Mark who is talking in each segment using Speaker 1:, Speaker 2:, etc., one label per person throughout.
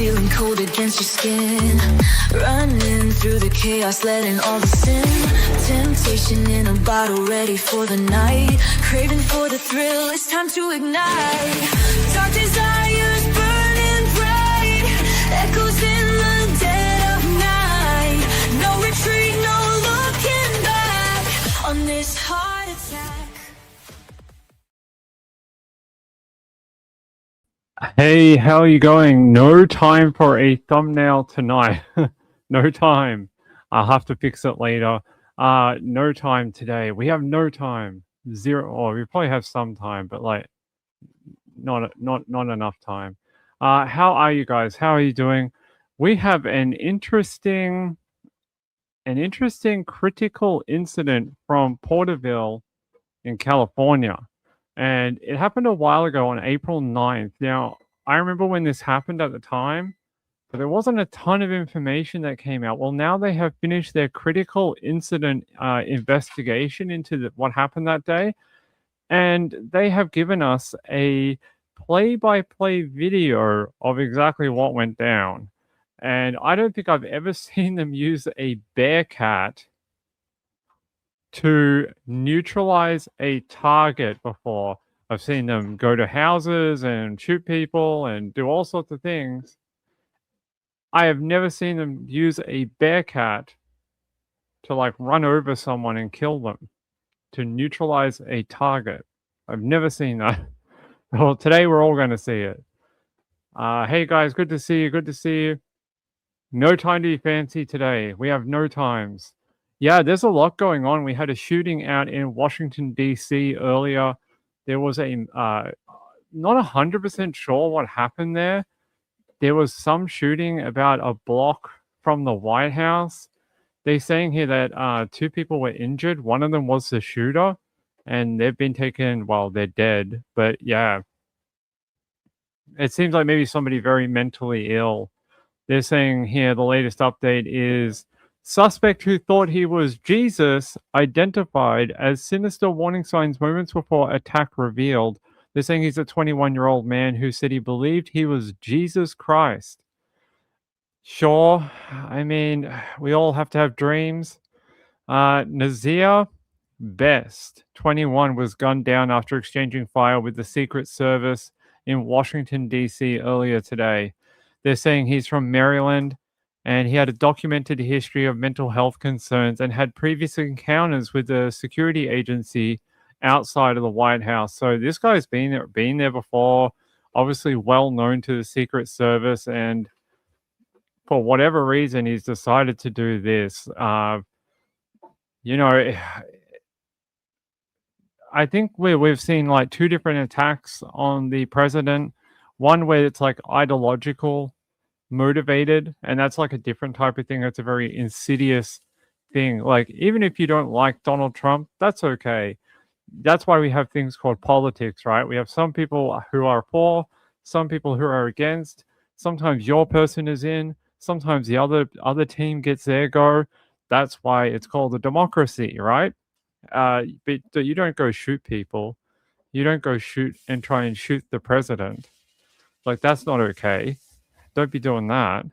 Speaker 1: feeling cold against your skin. Running through the chaos, letting all the sin. Temptation in a bottle, ready for the night. Craving for the thrill, it's time to ignite. Dark desires burning bright. Echoes in the dead of night. No retreat, no looking back on this heart attack.
Speaker 2: Hey, how are you going? No time for a thumbnail tonight. No time. I'll have to fix it later. No time today. We have no time. Zero. Or we probably have some time, but like not enough time. How are you guys? How are you doing? We have an interesting critical incident from Porterville in California. And it happened a while ago on April 9th. Now, I remember when this happened at the time, but there wasn't a ton of information that came out. Well, now they have finished their critical incident investigation into what happened that day. And they have given us a play-by-play video of exactly what went down. And I don't think I've ever seen them use a Bearcat to neutralize a target before. I've seen them go to houses and shoot people and do all sorts of things. I have never seen them use a Bearcat to like run over someone and kill them, to neutralize a target. I've never seen that. Well, today we're all going to see it. Hey guys, good to see you. Good to see you. No time to be fancy today. We have no times. Yeah, there's a lot going on. We had a shooting out in Washington, D.C. earlier. There was a, not 100% sure what happened there. There was some shooting about a block from the White House. They're saying here that 2 people were injured. One of them was the shooter, and they've been taken, well, they're dead. But yeah, it seems like maybe somebody very mentally ill. They're saying here the latest update is suspect who thought he was Jesus identified as sinister warning signs moments before attack revealed. They're saying he's a 21-year-old man who said he believed he was Jesus Christ. Sure, I mean, we all have to have dreams. Nazir Best, 21, was gunned down after exchanging fire with the Secret Service in Washington, D.C. earlier today. They're saying he's from Maryland, and he had a documented history of mental health concerns and had previous encounters with the security agency outside of the White House. So this guy's been there before, obviously well known to the Secret Service, and for whatever reason, he's decided to do this. You know, I think we've seen like 2 different attacks on the president. One where it's like ideological motivated, and that's like a different type of thing. That's a very insidious thing. Like, even if you don't like Donald Trump, that's okay. That's why we have things called politics, right? We have some people who are for, some people who are against. Sometimes your person is in, sometimes the other team gets their go. That's why it's called a democracy, right? But you don't go shoot people. You don't go shoot and try and shoot the president. Like, that's not okay. Don't be doing that.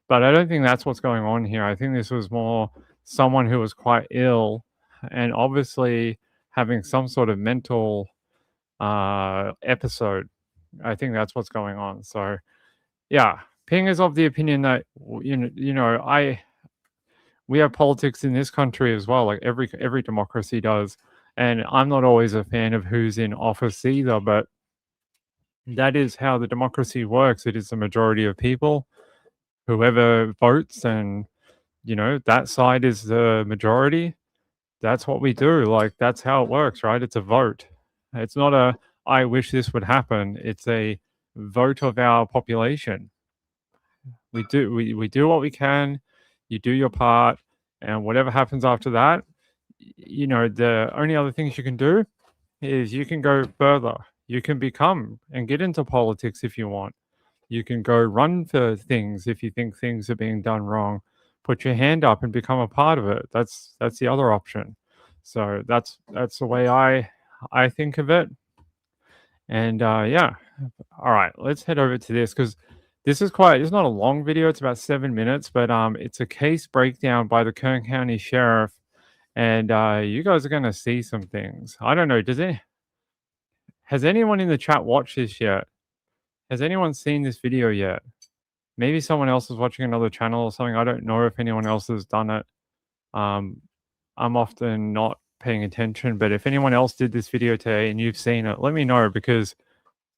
Speaker 2: But I don't think that's what's going on here. I think this was more someone who was quite ill and obviously having some sort of mental episode. I think that's what's going on. So, yeah, Ping is of the opinion that we have politics in this country as well, like every democracy does. And I'm not always a fan of who's in office either, but that is how the democracy works. It is the majority of people, whoever votes, and that side is the majority. That's what we do. Like, that's how it works, right? It's a vote. It's not a I wish this would happen. It's a vote of our population. We do what we can. You do your part, and whatever happens after that, the only other things you can do is you can go further. You can become and get into politics if you want. You can go run for things if you think things are being done wrong. Put your hand up and become a part of it. That's the other option. So that's the way I think of it. And yeah, all right, let's head over to this, because It's not a long video, it's about 7 minutes, but it's a case breakdown by the Kern County Sheriff, and you guys are gonna see some things. I don't know, has anyone in the chat watched this yet? Has anyone seen this video yet? Maybe someone else is watching another channel or something. I don't know if anyone else has done it. Um, I'm often not paying attention, but if anyone else did this video today and you've seen it, let me know, because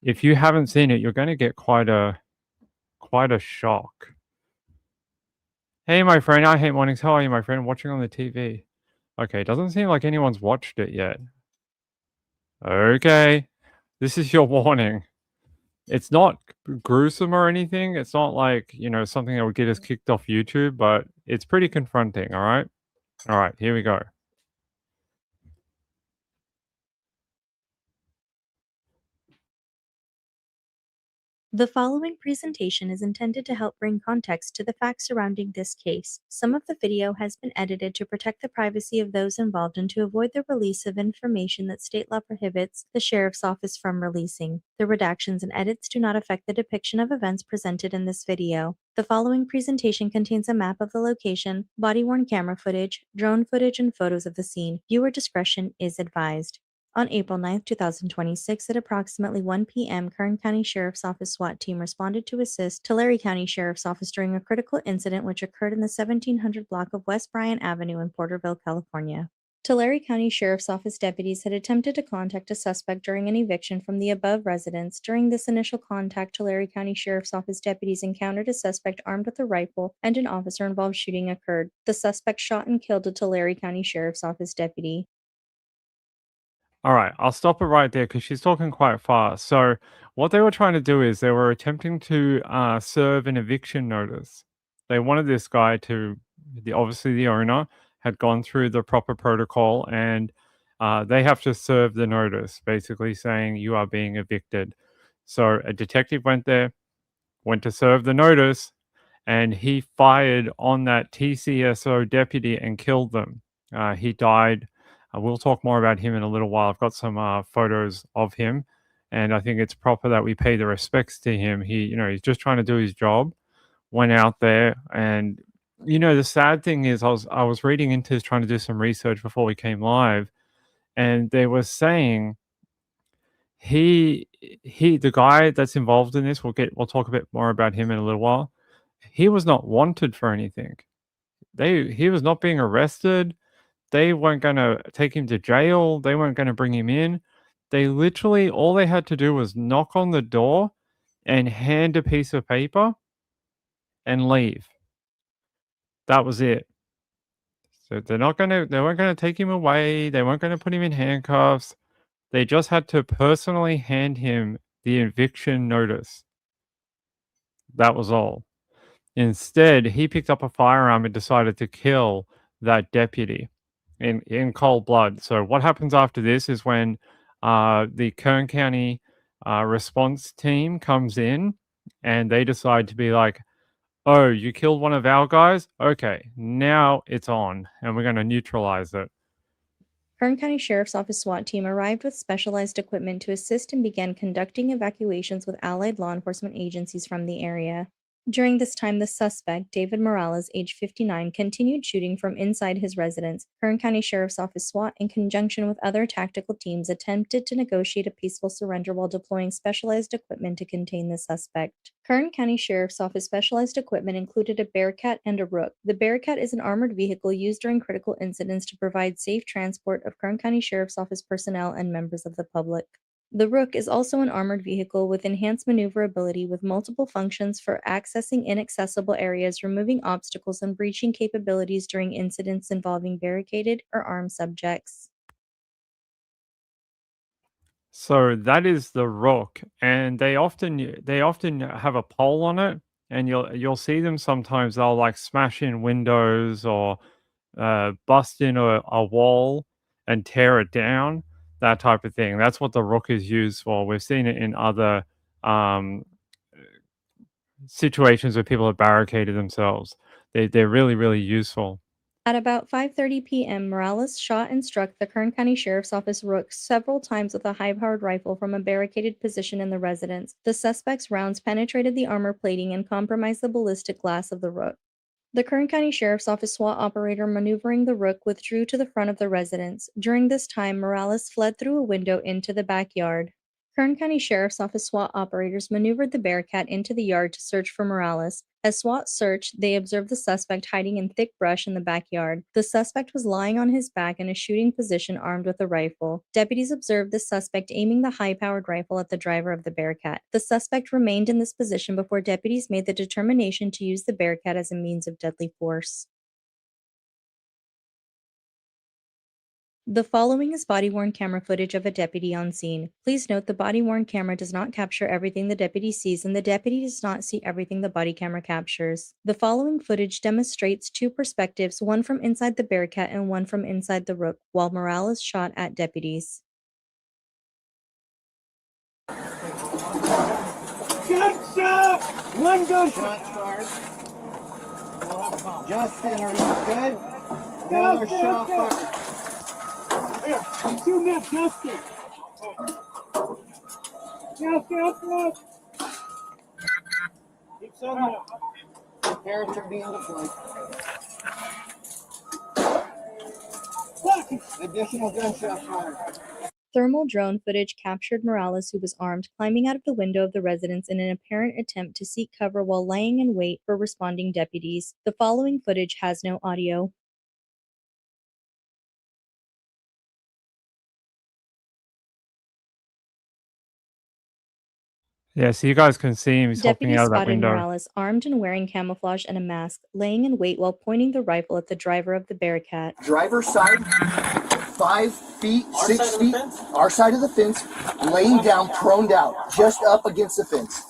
Speaker 2: if you haven't seen it, you're gonna get quite a shock. Hey, my friend. I hate mornings. How are you, my friend? Watching on the TV. Okay, doesn't seem like anyone's watched it yet. Okay, this is your warning. It's not gruesome or anything. It's not like, something that would get us kicked off YouTube, but it's pretty confronting, all right? All right, here we go.
Speaker 3: The following presentation is intended to help bring context to the facts surrounding this case. Some of the video has been edited to protect the privacy of those involved and to avoid the release of information that state law prohibits the Sheriff's Office from releasing. The redactions and edits do not affect the depiction of events presented in this video. The following presentation contains a map of the location, body-worn camera footage, drone footage, and photos of the scene. Viewer discretion is advised. On April 9, 2026, at approximately 1 p.m., Kern County Sheriff's Office SWAT team responded to assist Tulare County Sheriff's Office during a critical incident which occurred in the 1700 block of West Bryant Avenue in Porterville, California. Tulare County Sheriff's Office deputies had attempted to contact a suspect during an eviction from the above residence. During this initial contact, Tulare County Sheriff's Office deputies encountered a suspect armed with a rifle, and an officer-involved shooting occurred. The suspect shot and killed a Tulare County Sheriff's Office deputy.
Speaker 2: All right, I'll stop it right there because she's talking quite fast. So what they were trying to do is they were attempting to serve an eviction notice. They wanted this guy to, obviously the owner had gone through the proper protocol, and they have to serve the notice, basically saying you are being evicted. So a detective went there, went to serve the notice, and he fired on that TCSO deputy and killed them. He died. We'll talk more about him in a little while. I've got some photos of him, and I think it's proper that we pay the respects to him. He's just trying to do his job. Went out there, and the sad thing is, I was reading into this, trying to do some research before we came live, and they were saying the guy that's involved in this, we'll talk a bit more about him in a little while. He was not wanted for anything. He was not being arrested. They weren't gonna take him to jail. They weren't gonna bring him in. They literally, all they had to do was knock on the door and hand a piece of paper and leave. That was it. So they weren't gonna take him away. They weren't gonna put him in handcuffs. They just had to personally hand him the eviction notice. That was all. Instead, he picked up a firearm and decided to kill that deputy in cold blood. So what happens after this is when the Kern County response team comes in, and they decide to be like, oh, you killed one of our guys? Okay, now it's on, and we're going to neutralize it.
Speaker 3: Kern County Sheriff's Office SWAT team arrived with specialized equipment to assist and began conducting evacuations with allied law enforcement agencies from the area. During this time, the suspect, David Morales, age 59, continued shooting from inside his residence. Kern County Sheriff's Office SWAT, in conjunction with other tactical teams, attempted to negotiate a peaceful surrender while deploying specialized equipment to contain the suspect. Kern County Sheriff's Office specialized equipment included a Bearcat and a Rook. The Bearcat is an armored vehicle used during critical incidents to provide safe transport of Kern County Sheriff's Office personnel and members of the public. The Rook is also an armored vehicle with enhanced maneuverability with multiple functions for accessing inaccessible areas, removing obstacles, and breaching capabilities during incidents involving barricaded or armed subjects.
Speaker 2: So that is the Rook, and they often have a pole on it, and you'll see them sometimes. They'll like smash in windows or bust in a wall and tear it down, that type of thing. That's what the Rook is used for. We've seen it in other situations where people have barricaded themselves. They're really, really useful.
Speaker 3: At about 5:30 p.m., Morales shot and struck the Kern County Sheriff's Office rook several times with a high-powered rifle from a barricaded position in the residence. The suspect's rounds penetrated the armor plating and compromised the ballistic glass of the rook. The Kern County Sheriff's Office SWAT operator maneuvering the rook withdrew to the front of the residence. During this time, Morales fled through a window into the backyard. Kern County Sheriff's Office SWAT operators maneuvered the Bearcat into the yard to search for Morales. As SWAT searched, they observed the suspect hiding in thick brush in the backyard. The suspect was lying on his back in a shooting position armed with a rifle. Deputies observed the suspect aiming the high-powered rifle at the driver of the Bearcat. The suspect remained in this position before deputies made the determination to use the Bearcat as a means of deadly force. The following is body-worn camera footage of a deputy on scene. Please note the body-worn camera does not capture everything the deputy sees, and the deputy does not see everything the body camera captures. The following footage demonstrates two perspectives, one from inside the Bearcat and one from inside the rook, while Morales shot at deputies.
Speaker 4: Gunshot! One gunshot fired. Justin, are you good? Another shot fired. Here, shoot at Justin. Justin. Keep sending it. Parents are being deployed. Additional gunshot fired.
Speaker 3: Thermal drone footage captured Morales, who was armed, climbing out of the window of the residence in an apparent attempt to seek cover while lying in wait for responding deputies. The following footage has no audio.
Speaker 2: Yeah, so you guys can see him. He's hopping
Speaker 3: Deputies
Speaker 2: out of that
Speaker 3: spotted
Speaker 2: window.
Speaker 3: Morales, armed and wearing camouflage and a mask, laying in wait while pointing the rifle at the driver of the Bearcat.
Speaker 5: Driver's side, 5 feet, 6 feet, our side of the fence, laying down, proned out, just up against the fence.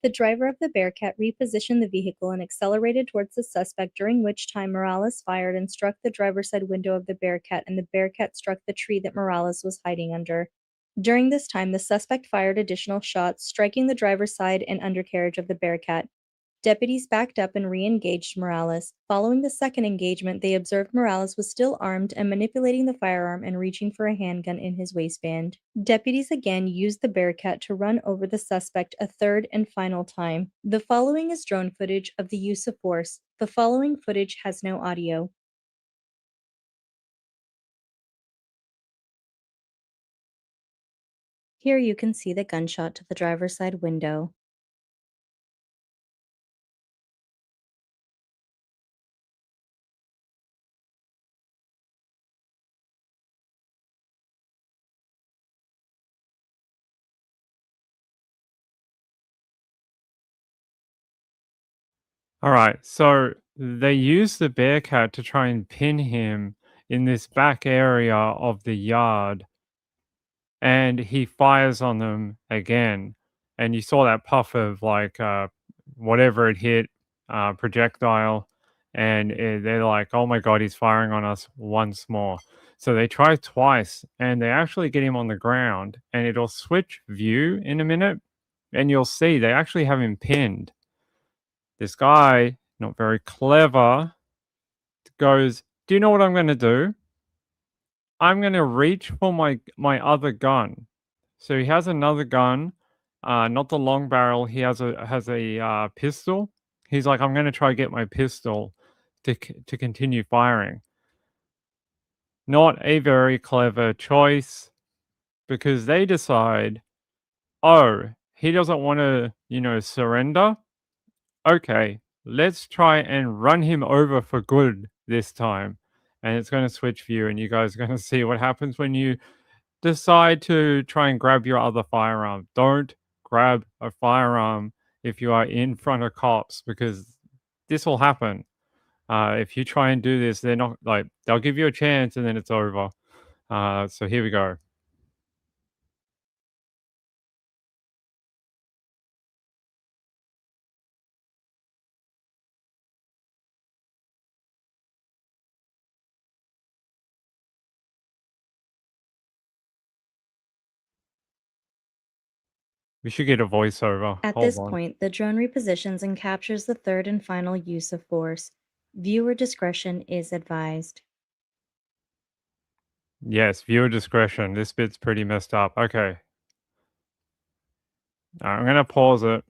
Speaker 3: The driver of the Bearcat repositioned the vehicle and accelerated towards the suspect, during which time Morales fired and struck the driver's side window of the Bearcat, and the Bearcat struck the tree that Morales was hiding under. During this time, the suspect fired additional shots, striking the driver's side and undercarriage of the Bearcat. Deputies backed up and re-engaged Morales. Following the second engagement, they observed Morales was still armed and manipulating the firearm and reaching for a handgun in his waistband. Deputies again used the Bearcat to run over the suspect a third and final time. The following is drone footage of the use of force. The following footage has no audio. Here you can see the gunshot to the driver's side window.
Speaker 2: All right, so they use the Bearcat to try and pin him in this back area of the yard, and he fires on them again. And you saw that puff of like whatever it hit, projectile, and they're like, "Oh my god, he's firing on us once more." So they try twice, and they actually get him on the ground, and it'll switch view in a minute, and you'll see they actually have him pinned. This guy, not very clever, goes, "Do you know what I'm going to do? I'm going to reach for my other gun." So he has another gun, not the long barrel. He has a pistol. He's like, "I'm going to try to get my pistol to continue firing." Not a very clever choice, because they decide, "Oh, he doesn't want to, surrender. Okay, let's try and run him over for good this time." And it's going to switch view, and you guys are going to see what happens when you decide to try and grab your other firearm. Don't grab a firearm if you are in front of cops, because this will happen. If you try and do this, they're not like, they'll give you a chance and then it's over. So here we go. We should get a voiceover.
Speaker 3: At
Speaker 2: Hold
Speaker 3: this
Speaker 2: on.
Speaker 3: point, the drone repositions and captures the third and final use of force. Viewer discretion is advised.
Speaker 2: Yes, viewer discretion. This bit's pretty messed up. Okay. I'm going to pause it.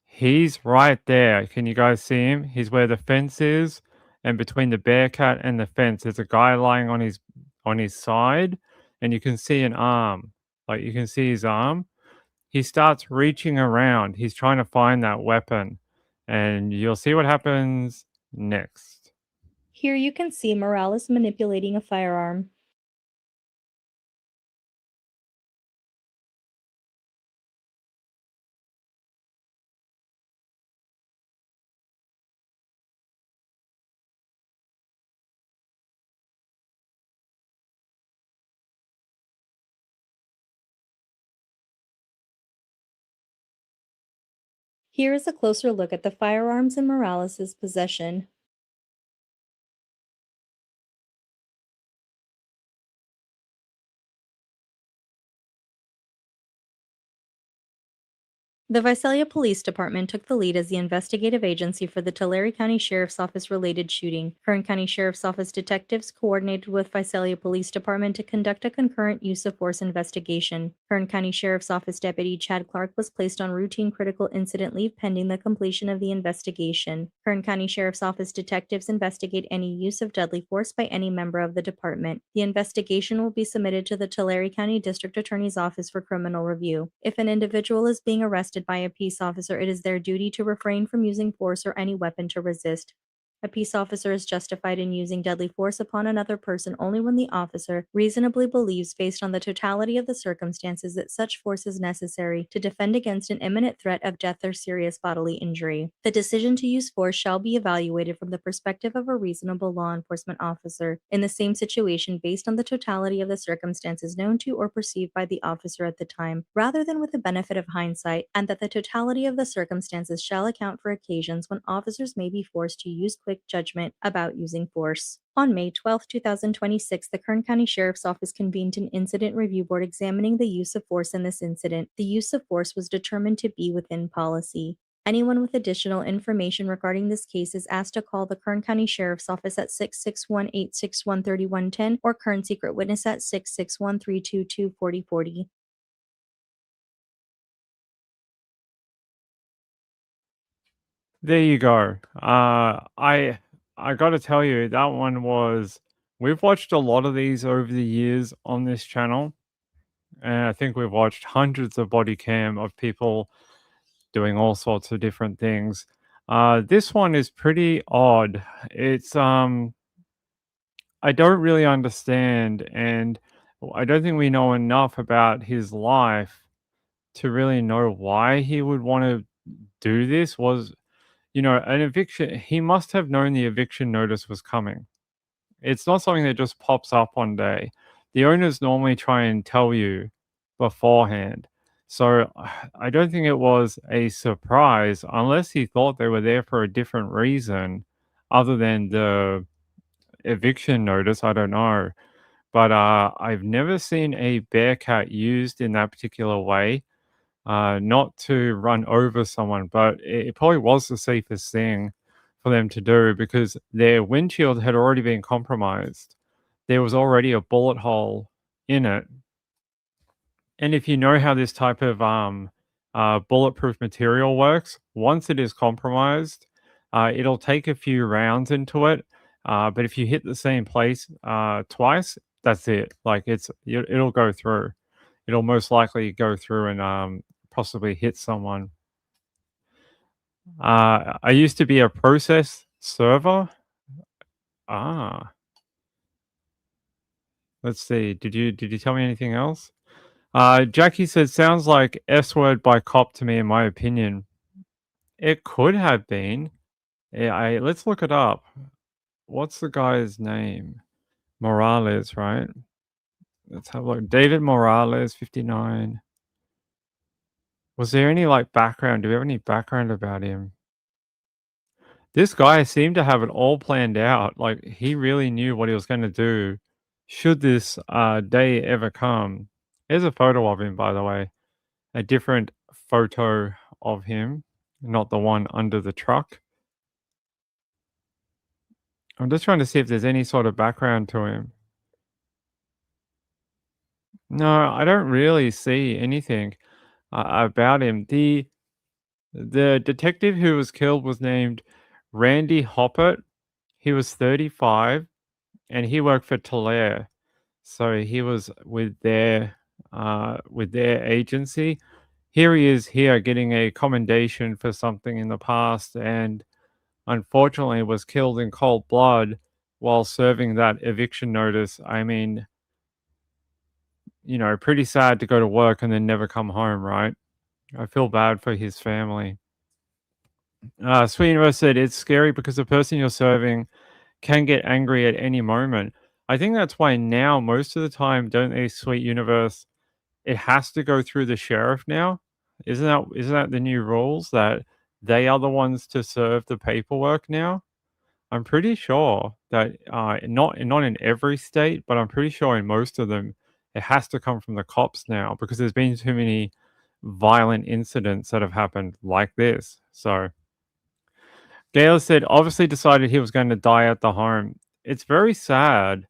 Speaker 2: He's right there. Can you guys see him? He's where the fence is, and between the Bearcat and the fence, there's a guy lying on his side, and you can see an arm. Like you can see his arm. He starts reaching around. He's trying to find that weapon, and you'll see what happens next.
Speaker 3: Here you can see Morales manipulating a firearm. Here is a closer look at the firearms in Morales' possession. The Visalia Police Department took the lead as the investigative agency for the Tulare County Sheriff's Office related shooting. Kern County Sheriff's Office detectives coordinated with Visalia Police Department to conduct a concurrent use of force investigation. Kern County Sheriff's Office Deputy Chad Clark was placed on routine critical incident leave pending the completion of the investigation. Kern County Sheriff's Office detectives investigate any use of deadly force by any member of the department. The investigation will be submitted to the Tulare County District Attorney's Office for criminal review. If an individual is being arrested by a peace officer, it is their duty to refrain from using force or any weapon to resist. A peace officer is justified in using deadly force upon another person only when the officer reasonably believes, based on the totality of the circumstances, that such force is necessary to defend against an imminent threat of death or serious bodily injury. The decision to use force shall be evaluated from the perspective of a reasonable law enforcement officer in the same situation based on the totality of the circumstances known to or perceived by the officer at the time, rather than with the benefit of hindsight, and that the totality of the circumstances shall account for occasions when officers may be forced to use quick judgment about using force. On May 12, 2026, the Kern County Sheriff's Office convened an incident review board examining the use of force in this incident. The use of force was determined to be within policy. Anyone with additional information regarding this case is asked to call the Kern County Sheriff's Office at 661-861-3110 or Kern Secret Witness at 661-322-4040.
Speaker 2: There you go. I got to tell you, that one was. We've watched a lot of these over the years on this channel, and I think we've watched hundreds of body cam of people doing all sorts of different things. This one is pretty odd. It's I don't really understand, and I don't think we know enough about his life to really know why he would want to do this. Was an eviction. He must have known the eviction notice was coming. It's not something that just pops up one day. The owners normally try and tell you beforehand. So I don't think it was a surprise unless he thought they were there for a different reason other than the eviction notice. I don't know. But I've never seen a Bearcat used in that particular way. Not to run over someone, but it probably was the safest thing for them to do because their windshield had already been compromised. There was already a bullet hole in it. And if you know how this type of bulletproof material works, once it is compromised, it'll take a few rounds into it. But if you hit the same place twice, that's it. Like it'll go through. It'll most likely go through and possibly hit someone. I used to be a process server. Let's see. Did you tell me anything else? Jackie said, sounds like S word by cop to me, in my opinion. It could have been. Yeah, let's look it up. What's the guy's name? Morales, right? Let's have a look. David Morales, 59. Was there any background? Do we have any background about him? This guy seemed to have it all planned out. Like he really knew what he was going to do should this day ever come. Here's a photo of him, by the way. A different photo of him, not the one under the truck. I'm just trying to see if there's any sort of background to him. No, I don't really see anything about him. The detective who was killed was named Randy Hoppert. He was 35, and he worked for Tulare. So he was with their agency. Here he is here getting a commendation for something in the past, and unfortunately was killed in cold blood while serving that eviction notice. I mean, pretty sad to go to work and then never come home, right? I feel bad for his family. Sweet Universe said, it's scary because the person you're serving can get angry at any moment. I think that's why now, most of the time, don't they, Sweet Universe, it has to go through the sheriff now? Isn't that the new rules, that they are the ones to serve the paperwork now? I'm pretty sure that not in every state, but I'm pretty sure in most of them, it has to come from the cops now because there's been too many violent incidents that have happened like this. So Gail said, obviously decided he was going to die at the home. It's very sad.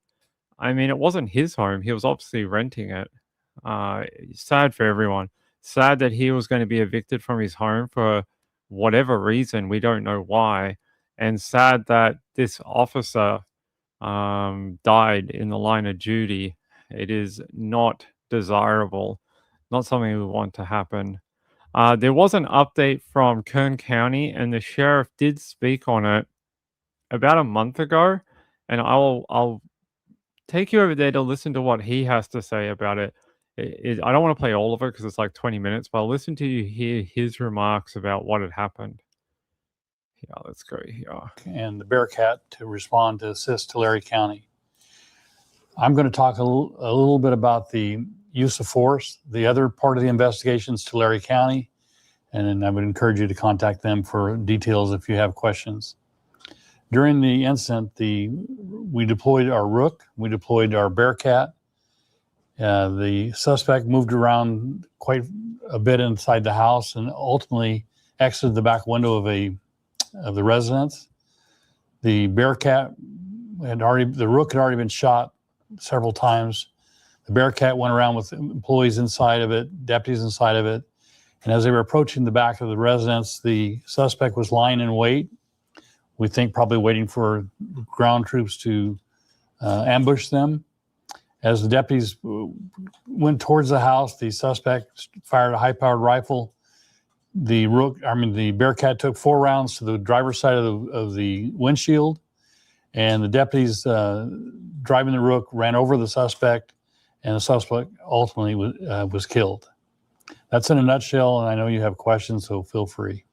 Speaker 2: I mean, it wasn't his home. He was obviously renting it. Sad for everyone. Sad that he was going to be evicted from his home for whatever reason. We don't know why. And sad that this officer died in the line of duty. It is not desirable. Not something we want to happen. There was an update from Kern County, and the sheriff did speak on it about a month ago. And I'll take you over there to listen to what he has to say about it. I don't want to play all of it because it's like 20 minutes, but I'll listen to you hear his remarks about what had happened. Yeah, let's go here.
Speaker 6: And the Bearcat to respond to assist Tulare County. I'm going to talk a little bit about the use of force. The other part of the investigation is Tulare County, and I would encourage you to contact them for details if you have questions. During the incident, we deployed our Rook, we deployed our Bearcat. The suspect moved around quite a bit inside the house and ultimately exited the back window of the residence. The Bearcat the Rook had already been shot several times. The Bearcat went around with employees inside of it, deputies inside of it. And as they were approaching the back of the residence, the suspect was lying in wait. We think probably waiting for ground troops to ambush them. As the deputies went towards the house, the suspect fired a high-powered rifle. The Bearcat took 4 rounds to the driver's side of the windshield, and the deputies driving the Rook ran over the suspect, and the suspect ultimately was killed. That's in a nutshell, and I know you have questions, so feel free.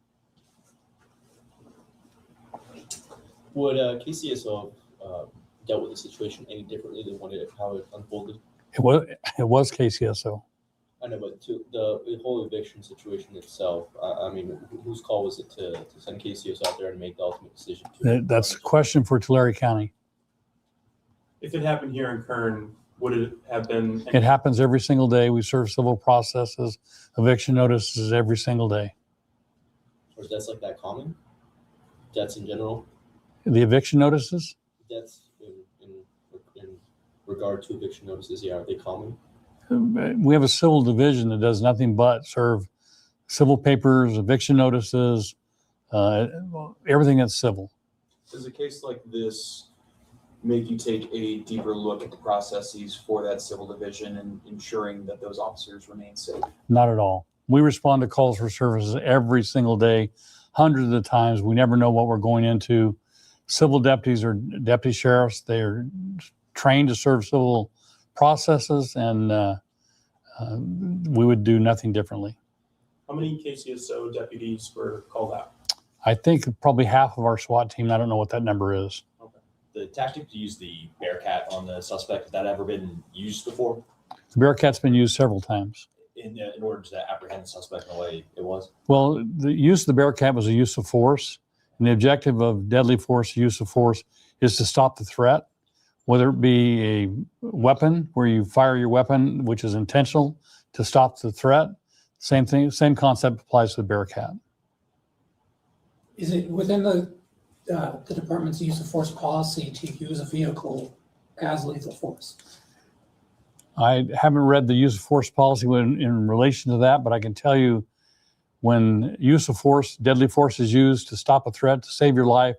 Speaker 7: Would KCSO dealt with the situation any differently than how it unfolded?
Speaker 6: It was KCSO.
Speaker 7: I know, but to the whole eviction situation itself, I mean, whose call was it to send KCSO out there and make the ultimate decision?
Speaker 6: That's a question for Tulare County.
Speaker 8: If it happened here in Kern, would it have been?
Speaker 6: It happens every single day. We serve civil processes, eviction notices every single day.
Speaker 7: Or is that like that common? That's in general?
Speaker 6: The eviction notices?
Speaker 7: That's in regard to eviction notices, yeah, are they common?
Speaker 6: We have a civil division that does nothing but serve civil papers, eviction notices, everything that's civil.
Speaker 8: Does a case like this make you take a deeper look at the processes for that civil division and ensuring that those officers remain safe?
Speaker 6: Not at all. We respond to calls for services every single day, hundreds of times. We never know what we're going into. Civil deputies or deputy sheriffs, they're trained to serve civil processes, and we would do nothing differently.
Speaker 8: How many KCSO deputies were called out?
Speaker 6: I think probably half of our SWAT team. I don't know what that number is.
Speaker 8: Okay.
Speaker 9: The tactic to use the Bearcat on the suspect, has that ever been used before?
Speaker 6: The Bearcat's been used several times.
Speaker 9: In order to apprehend the suspect in the way it was?
Speaker 6: Well, the use of the Bearcat was a use of force, and the objective of deadly force, use of force, is to stop the threat, whether it be a weapon where you fire your weapon, which is intentional to stop the threat. Same thing, same concept applies to the Bearcat.
Speaker 10: Is it within the the department's use of force policy to use a vehicle as lethal force?
Speaker 6: I haven't read the use of force policy in relation to that, but I can tell you when use of force, deadly force is used to stop a threat, to save your life,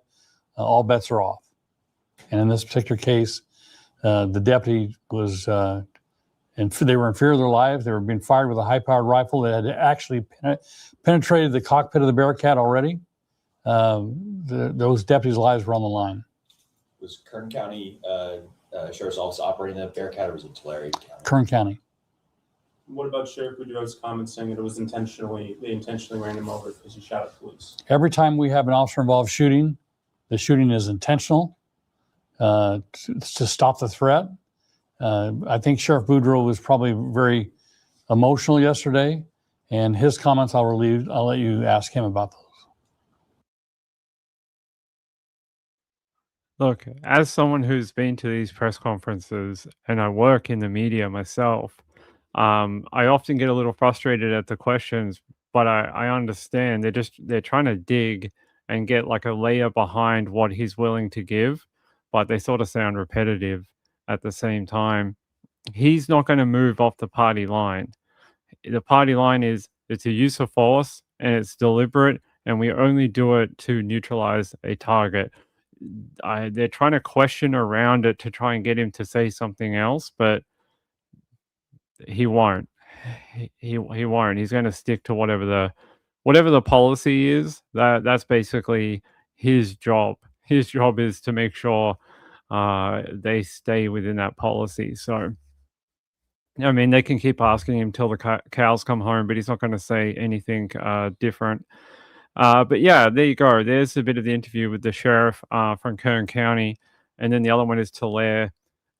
Speaker 6: all bets are off. And in this particular case, the deputy was, and they were in fear of their lives. They were being fired with a high-powered rifle that had actually penetrated the cockpit of the Bearcat already. Those deputies' lives were on the line.
Speaker 9: Was Kern County Sheriff's Office operating the Bearcat, or was it Tulare County?
Speaker 6: Kern County.
Speaker 4: What about Sheriff Boudreaux's comment saying that it was they intentionally ran him over because he shot at police?
Speaker 6: Every time we have an officer-involved shooting, the shooting is intentional to stop the threat. I think Sheriff Boudreaux was probably very emotional yesterday, and his comments I'll let you ask him about those.
Speaker 2: Look, as someone who's been to these press conferences and I work in the media myself, I often get a little frustrated at the questions, but I understand they're trying to dig and get like a layer behind what he's willing to give, but they sort of sound repetitive at the same time. He's not going to move off the party line. The party line is it's a use of force and it's deliberate, and we only do it to neutralize a target. They're trying to question around it to try and get him to say something else, but he won't. He won't. He's going to stick to whatever the policy is. That's basically his job. His job is to make sure they stay within that policy. So, I mean, they can keep asking him till the cows come home, but he's not going to say anything different. But yeah, there you go. There's a bit of the interview with the sheriff from Kern County, and then the other one is Tulare.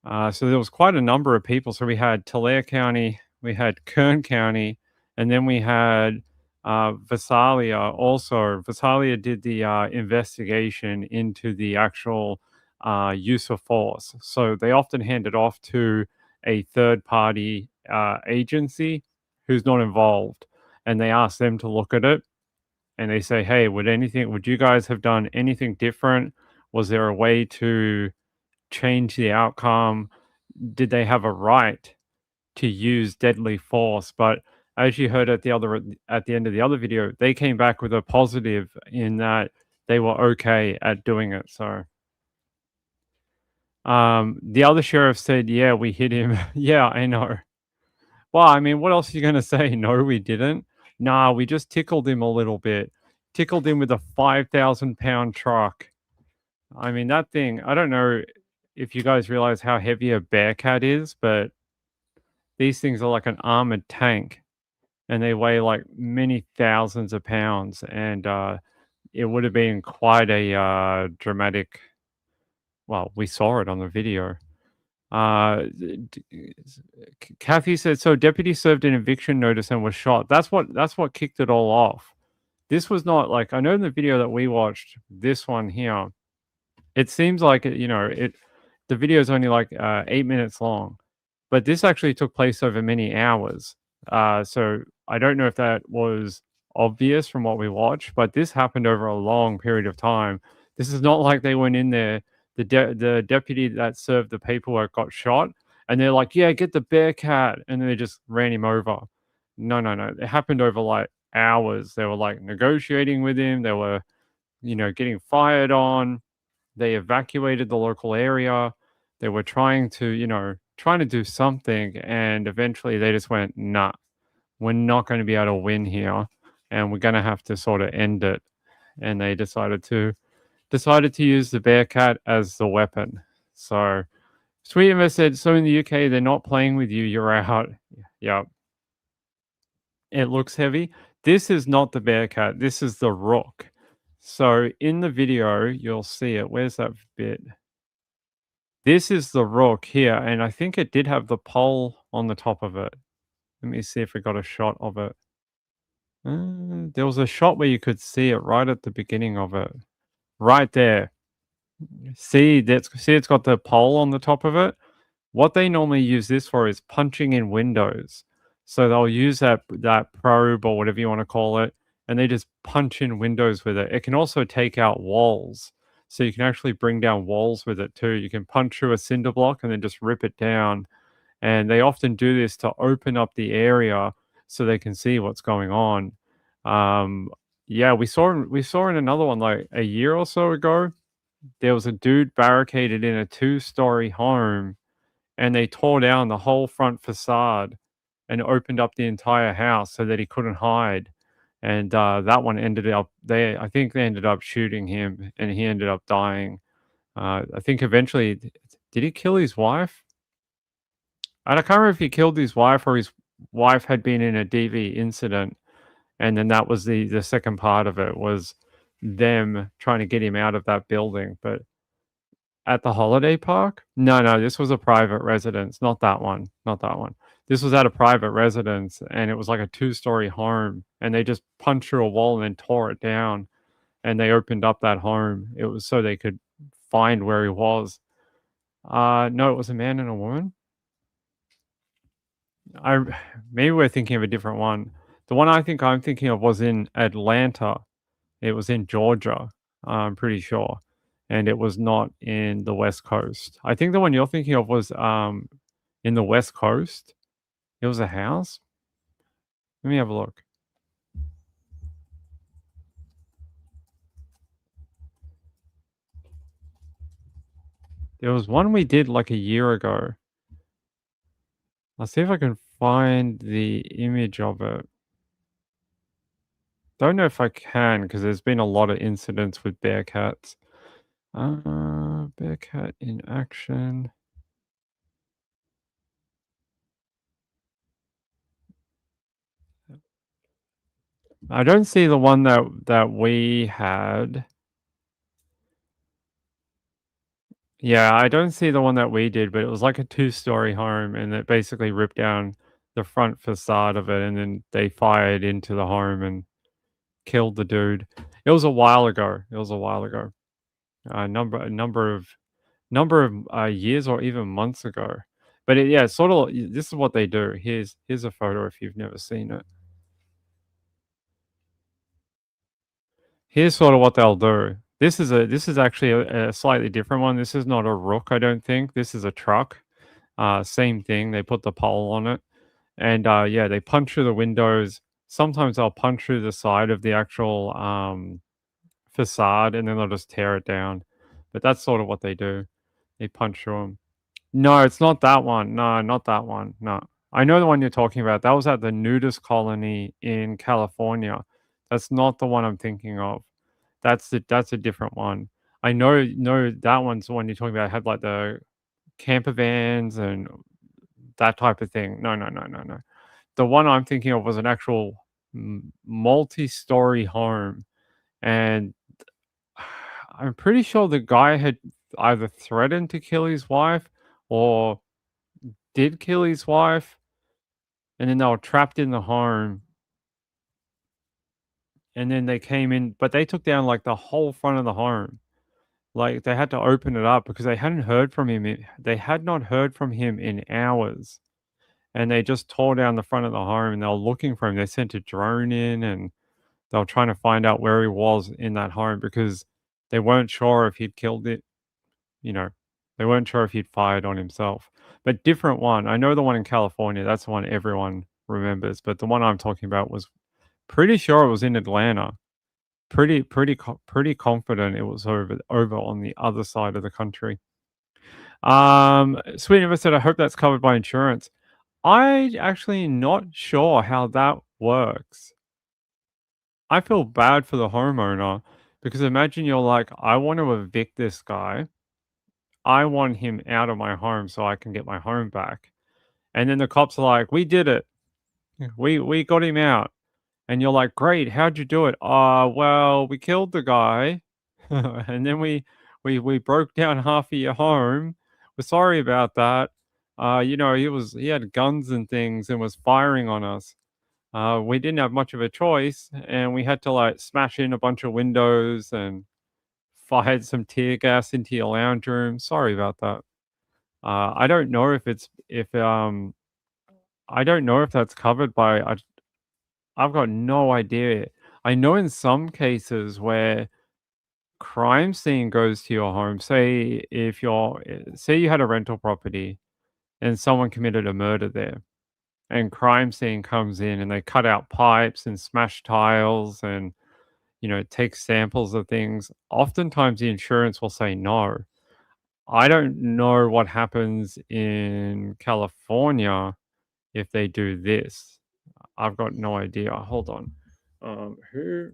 Speaker 2: So there was quite a number of people. So we had Tulare County, we had Kern County, and then we had Visalia also. Visalia did the investigation into the actual use of force. So they often hand it off to a third-party agency who's not involved, and they ask them to look at it. And they say, hey, would you guys have done anything different? Was there a way to change the outcome? Did they have a right to use deadly force? But as you heard at the end of the other video, they came back with a positive in that they were okay at doing it. So the other sheriff said, yeah, we hit him. Yeah, I know. Well, I mean, what else are you going to say? No, we didn't. Nah, we just tickled him a little bit. Tickled him with a 5,000-pound truck. I mean, that thing, I don't know if you guys realize how heavy a Bearcat is, but these things are like an armored tank, and they weigh like many thousands of pounds, and it would have been quite a dramatic, well, we saw it on the video. Kathy said, so deputy served an eviction notice and was shot. That's what kicked it all off. This was not like, I know in the video that we watched, this one here, it seems like, the video is only like 8 minutes long, but this actually took place over many hours. So I don't know if that was obvious from what we watched, but this happened over a long period of time. This is not like they went in there, the deputy that served the paperwork got shot, and they're like, yeah, get the Bearcat, and then they just ran him over. No. It happened over like hours. They were like negotiating with him. They were, getting fired on. They evacuated the local area. They were trying to do something, and eventually they just went, nah, we're not going to be able to win here, and we're going to have to sort of end it. And they decided to use the Bearcat as the weapon. So Sweetemer said, so in the UK, they're not playing with you, you're out. Yeah. It looks heavy. This is not the Bearcat. This is the Rook. So in the video, you'll see it. Where's that bit? This is the Rook here, and I think it did have the pole on the top of it. Let me see if we got a shot of it. There was a shot where you could see it right at the beginning of it. Right there. See, it's got the pole on the top of it. What they normally use this for is punching in windows. So they'll use that probe or whatever you want to call it, and they just punch in windows with it. It can also take out walls. So you can actually bring down walls with it too. You can punch through a cinder block and then just rip it down. And they often do this to open up the area so they can see what's going on. Yeah, we saw in another one like a year or so ago. There was a dude barricaded in a 2-story home, and they tore down the whole front facade and opened up the entire house so that he couldn't hide. And that one ended up I think they ended up shooting him, and he ended up dying. I think eventually, did he kill his wife? I can't remember if he killed his wife or his wife had been in a DV incident, and then that was the second part of it, was them trying to get him out of that building. But at the holiday park? No, this was a private residence, not that one, not that one. This was at a private residence, and it was like a 2-story home, and they just punched through a wall and then tore it down, and they opened up that home. It was so they could find where he was. No, it was a man and a woman. Maybe we're thinking of a different one. The one I'm thinking of was in Atlanta. It was in Georgia, I'm pretty sure, and it was not in the West Coast. I think the one you're thinking of was in the West Coast. It was a house. Let me have a look. There was one we did like a year ago. I'll see if I can find the image of it. Don't know if I can, because there's been a lot of incidents with Bearcats. Bearcat in action. I don't see the one that we had. Yeah, I don't see the one that we did, but it was like a 2-story home, and it basically ripped down the front facade of it, and then they fired into the home and killed the dude. It was a while ago. A number of years or even months ago. But yeah, it's sort of this is what they do. Here's a photo if you've never seen it. Here's sort of what they'll do. This is actually a slightly different one. This is not a rook, I don't think. This is a truck. Same thing. They put the pole on it, and yeah, they punch through the windows. Sometimes they'll punch through the side of the actual facade, and then they'll just tear it down. But that's sort of what they do. They punch through them. No, it's not that one. No, not that one. No. I know the one you're talking about. That was at the nudist colony in California. That's not the one I'm thinking of. That's a different one. I know that one's the one you're talking about. It had like the camper vans and that type of thing. No. The one I'm thinking of was an actual multi-story home, and I'm pretty sure the guy had either threatened to kill his wife or did kill his wife, and then they were trapped in the home. And then they came in, but they took down like the whole front of the home. Like they had to open it up because they hadn't heard from him. They had not heard from him in hours, and they just tore down the front of the home, and they were looking for him. They sent a drone in, and they were trying to find out where he was in that home because they weren't sure if he'd killed it. You know, they weren't sure if he'd fired on himself. But different one. I know the one in California. That's the one everyone remembers. But the one I'm talking about was pretty sure it was in Atlanta. Pretty confident it was over on the other side of the country. Sweet Never said, I hope that's covered by insurance. I actually not sure how that works. I feel bad for the homeowner because imagine you're like, I want to evict this guy. I want him out of my home so I can get my home back. And then the cops are like, we did it. We got him out. And you're like, great, how'd you do it? Well, we killed the guy. And then we broke down half of your home. We're sorry about that. You know, he had guns and things and was firing on us. We didn't have much of a choice, and we had to like smash in a bunch of windows and fired some tear gas into your lounge room. Sorry about that. I don't know if I don't know if that's covered by. I've got no idea. I know in some cases where crime scene goes to your home, say you had a rental property and someone committed a murder there, and crime scene comes in and they cut out pipes and smash tiles and take samples of things. Oftentimes the insurance will say no. I don't know what happens in California if they do this. I've got no idea. Hold on. Who?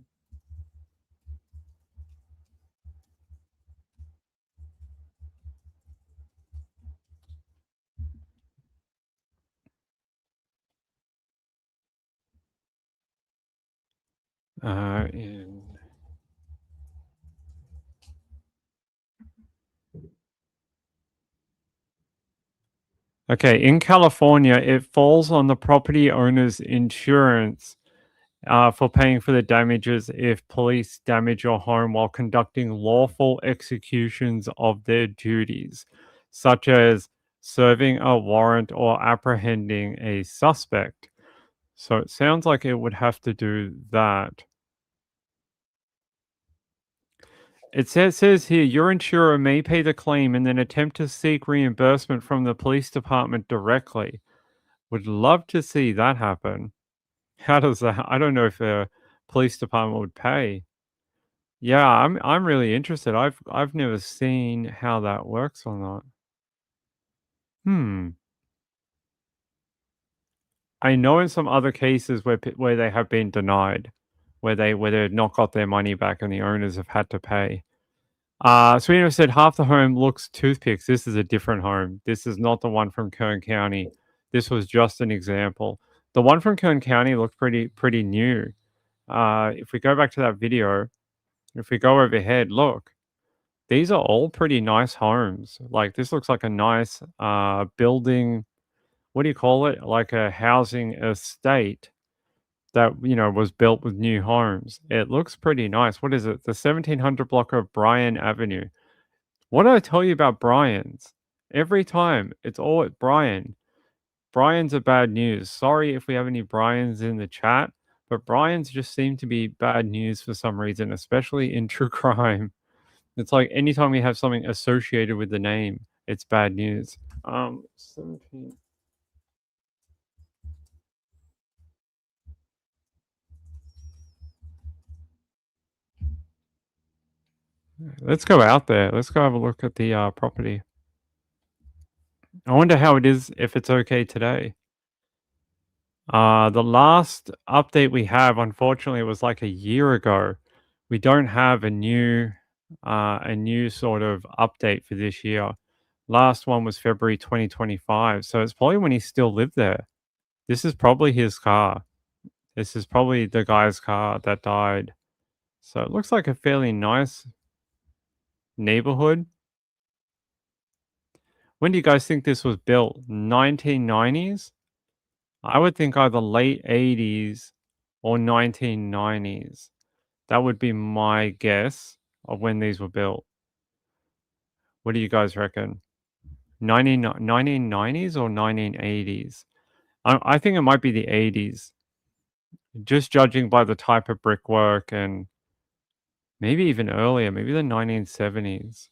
Speaker 2: In Okay, in California, it falls on the property owner's insurance for paying for the damages if police damage your home while conducting lawful executions of their duties, such as serving a warrant or apprehending a suspect. So it sounds like it would have to do that. It says here, your insurer may pay the claim and then attempt to seek reimbursement from the police department directly. Would love to see that happen. How does that? I don't know if a police department would pay. Yeah, I'm really interested. I've never seen how that works or not. I know in some other cases where they have been denied, where they've not got their money back and the owners have had to pay. Serena said half the home looks toothpicks. This is a different home. This is not the one from Kern County. This was just an example. The one from Kern County looked pretty new. If we go back to that video, if we go overhead, look, these are all pretty nice homes. Like this looks like a nice building. What do you call it? Like a housing estate that was built with new homes. It looks pretty nice. What is it? The 1700 block of Bryan Avenue. What did I tell you about Bryans? Every time it's all at Bryan. Bryans are bad news. Sorry if we have any Bryans in the chat, but Bryans just seem to be bad news for some reason, especially in true crime. It's like anytime we have something associated with the name, it's bad news. 17. Let's go out there. Let's go have a look at the property. I wonder how it is, if it's okay today. The last update we have, unfortunately, was like a year ago. We don't have a new sort of update for this year. Last one was February 2025, so it's probably when he still lived there. This is probably his car. This is probably the guy's car that died. So it looks like a fairly nice neighborhood. When do you guys think this was built? 1990s? I would think either late 80s or 1990s. That would be my guess of when these were built. What do you guys reckon? 1990s or 1980s? I think it might be the 80s. Just judging by the type of brickwork and maybe even earlier, maybe the 1970s.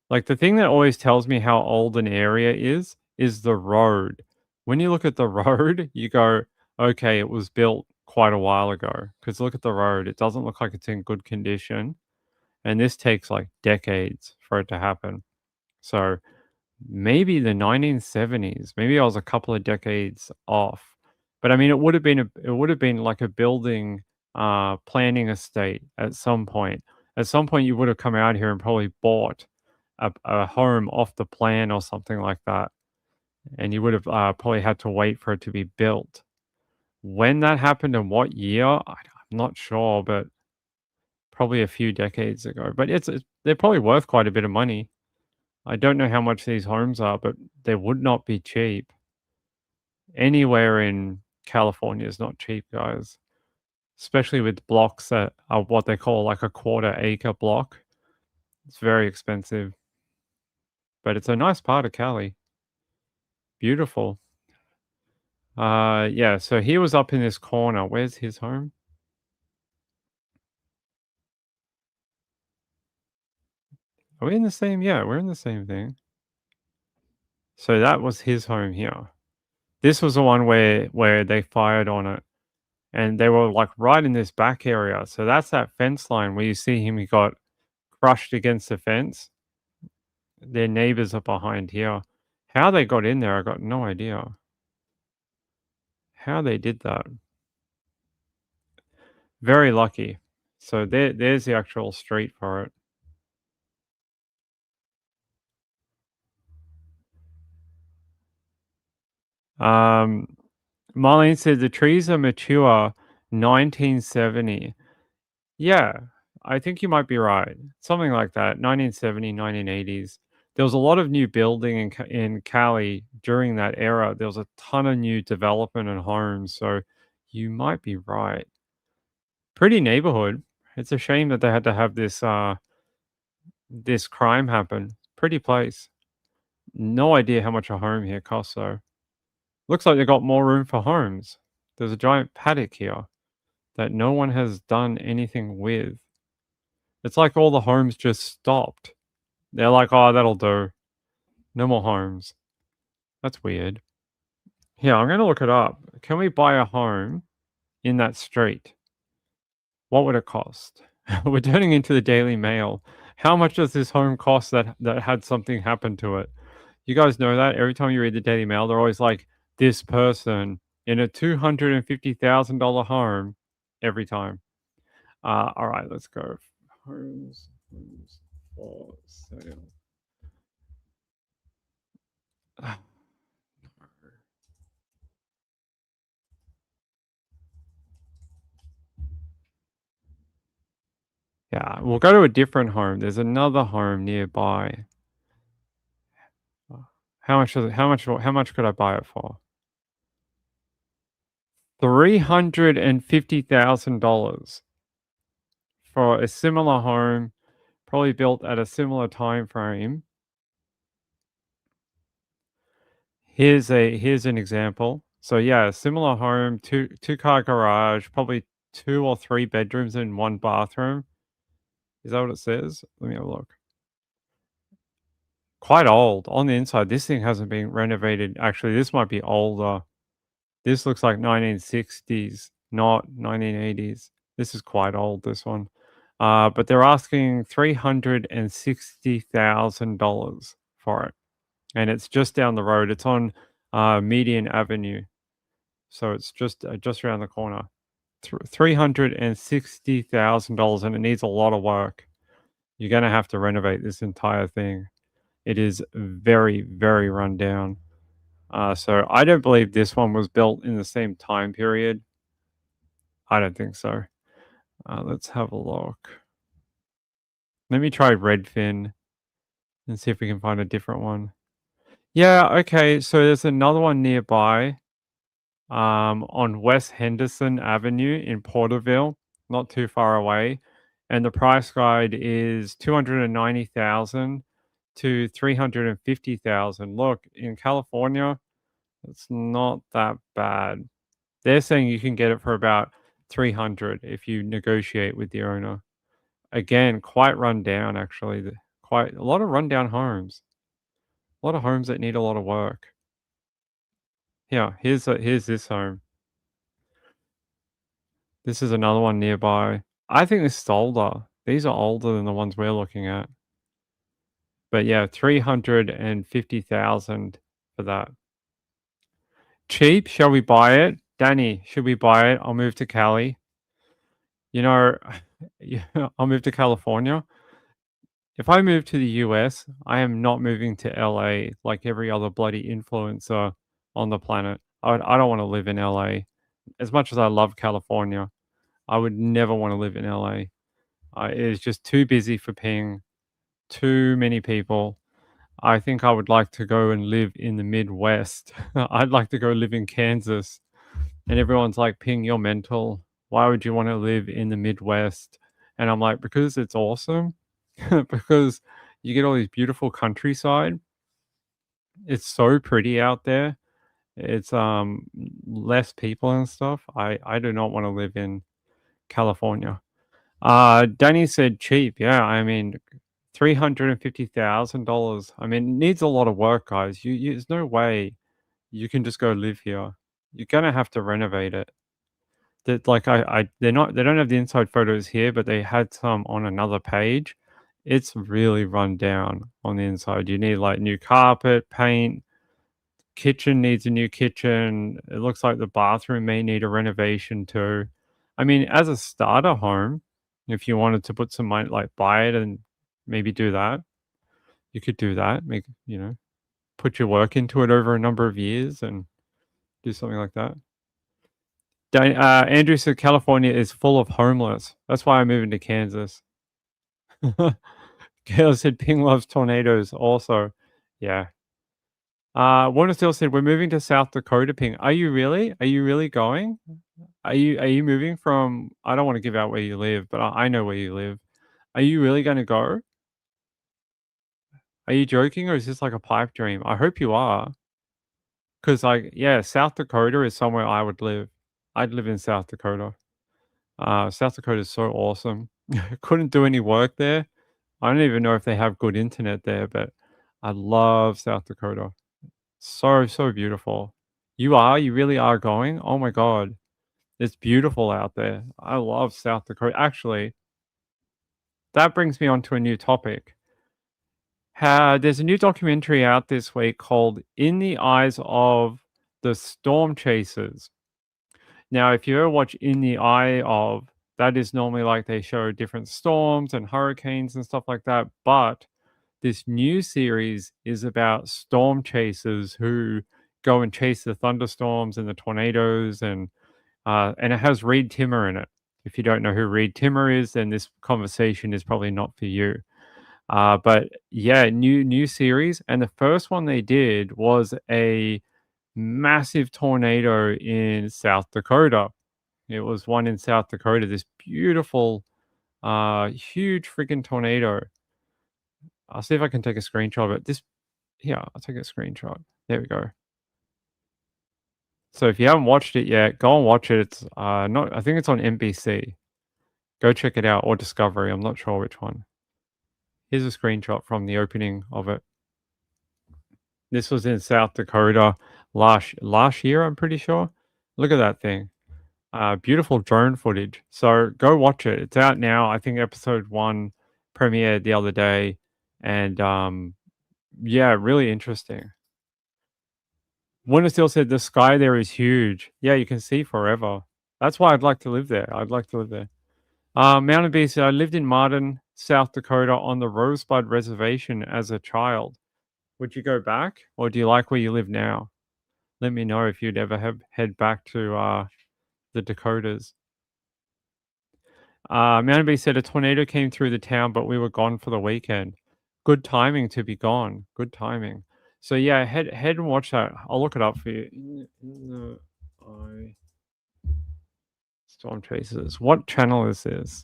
Speaker 2: Like the thing that always tells me how old an area is the road. When you look at the road, you go, okay, it was built quite a while ago. Because look at the road. It doesn't look like it's in good condition. And this takes like decades for it to happen. So maybe the 1970s. Maybe I was a couple of decades off. But I mean, it would have been like a building planning estate at some point. At some point, you would have come out here and probably bought a home off the plan or something like that. And you would have probably had to wait for it to be built. When that happened and what year, I'm not sure, but probably a few decades ago. But they're probably worth quite a bit of money. I don't know how much these homes are, but they would not be cheap. Anywhere in California is not cheap, guys. Especially with blocks that are what they call like a quarter-acre block. It's very expensive. But it's a nice part of Cali. Beautiful. Yeah, so he was up in this corner. Where's his home? Are we in the same? Yeah, we're in the same thing. So that was his home here. This was the one where they fired on it, and they were like right in this back area. So that's that fence line where you see him. He got crushed against the fence. Their neighbors are behind here. How they got in there, I got no idea. How they did that. Very lucky. So there's the actual street for it. Marlene said the trees are mature 1970. Yeah, I think you might be right. Something like that, 1970, 1980s. There was a lot of new building in Cali during that era. There was a ton of new development and homes, so you might be right. Pretty neighborhood. It's a shame that they had to have this crime happen. Pretty place. No idea how much a home here costs though. Looks like they got more room for homes. There's a giant paddock here that no one has done anything with. It's like all the homes just stopped. They're like, oh, that'll do. No more homes. That's weird. Yeah, I'm going to look it up. Can we buy a home in that street? What would it cost? We're turning into the Daily Mail. How much does this home cost that had something happen to it? You guys know that every time you read the Daily Mail, they're always like, this person in a $250,000 home every time. All right, let's go. Homes for sale. Yeah, we'll go to a different home. There's another home nearby. How much could I buy it for? $350,000 for a similar home, probably built at a similar time frame. Here's an example. So yeah, a similar home, two-car garage, probably 2 or 3 bedrooms and 1 bathroom. Is that what it says? Let me have a look. Quite old. On the inside, this thing hasn't been renovated. Actually, this might be older. This looks like 1960s, not 1980s. This is quite old, this one. But they're asking $360,000 for it. And it's just down the road. It's on Median Avenue. So it's just around the corner. $360,000, and it needs a lot of work. You're going to have to renovate this entire thing. It is very, very run down. So I don't believe this one was built in the same time period. I don't think so. Let's have a look. Let me try Redfin and see if we can find a different one. Yeah, okay. So there's another one nearby on West Henderson Avenue in Porterville, not too far away. And the price guide is $290,000 to $350,000. Look, in California, it's not that bad. They're saying you can get it for about $300 if you negotiate with the owner. Again, quite run down actually. Quite a lot of rundown homes. A lot of homes that need a lot of work. Yeah, here's this home. This is another one nearby. I think this is older. These are older than the ones we're looking at. But yeah, $350,000 for that. Cheap? Shall we buy it? Danny, should we buy it? I'll move to Cali. You know, I'll move to California. If I move to the US, I am not moving to LA like every other bloody influencer on the planet. I don't want to live in LA. As much as I love California, I would never want to live in LA. It is just too busy for ping, too many people. I think I would like to go and live in the Midwest. I'd like to go live in Kansas. And everyone's like, Ping, you're mental. Why would you want to live in the Midwest? And I'm like, because it's awesome. Because you get all these beautiful countryside. It's so pretty out there. It's less people and stuff. I do not want to live in California. Danny said cheap. Yeah, I mean, $350,000. I mean, it needs a lot of work, guys. There's no way you can just go live here. You're gonna have to renovate it. That like they don't have the inside photos here, but they had some on another page. It's really run down on the inside. You need like new carpet, paint. Kitchen needs a new kitchen. It looks like the bathroom may need a renovation too. I mean, as a starter home, if you wanted to put some money, like buy it and maybe do that, you could do that. Put your work into it over a number of years and do something like that. Andrew said California is full of homeless. That's why I'm moving to Kansas. Gail said Ping loves tornadoes also. Yeah. Warner still said we're moving to South Dakota, Ping. Are you really? Are you really going? Are you moving from, I don't want to give out where you live, but I know where you live. Are you really going to go? Are you joking or is this like a pipe dream? I hope you are. Because South Dakota is somewhere I would live. I'd live in South Dakota. South Dakota is so awesome. Couldn't do any work there. I don't even know if they have good internet there, but I love South Dakota. So, so beautiful. You really are going? Oh my God. It's beautiful out there. I love South Dakota. Actually, that brings me on to a new topic. There's a new documentary out this week called In the Eyes of the Storm Chasers. Now, if you ever watch In the Eye of, that is normally like they show different storms and hurricanes and stuff like that. But this new series is about storm chasers who go and chase the thunderstorms and the tornadoes, and it has Reed Timmer in it. If you don't know who Reed Timmer is, then this conversation is probably not for you. But yeah, new series, and the first one they did was a massive tornado in South Dakota. It was one in South Dakota. This beautiful, huge freaking tornado. I'll see if I can take a screenshot of it. I'll take a screenshot. There we go. So if you haven't watched it yet, go and watch it. It's I think it's on NBC. Go check it out, or Discovery. I'm not sure which one. Here's a screenshot from the opening of it. This was in South Dakota last year, I'm pretty sure. Look at that thing. Beautiful drone footage. So go watch it. It's out now. I think episode 1 premiered the other day. And really interesting. Winter still said the sky there is huge. Yeah, you can see forever. That's why I'd like to live there. Mountain Bee said, I lived in Martin, South Dakota on the Rosebud Reservation as a child. Would you go back, or do you like where you live now? Let me know if you'd ever head back to the Dakotas. Mountain Bee said a tornado came through the town, but we were gone for the weekend. Good timing to be gone. Good timing. So yeah, head and watch that. I'll look it up for you. In the Eye Storm Chasers. What channel is this?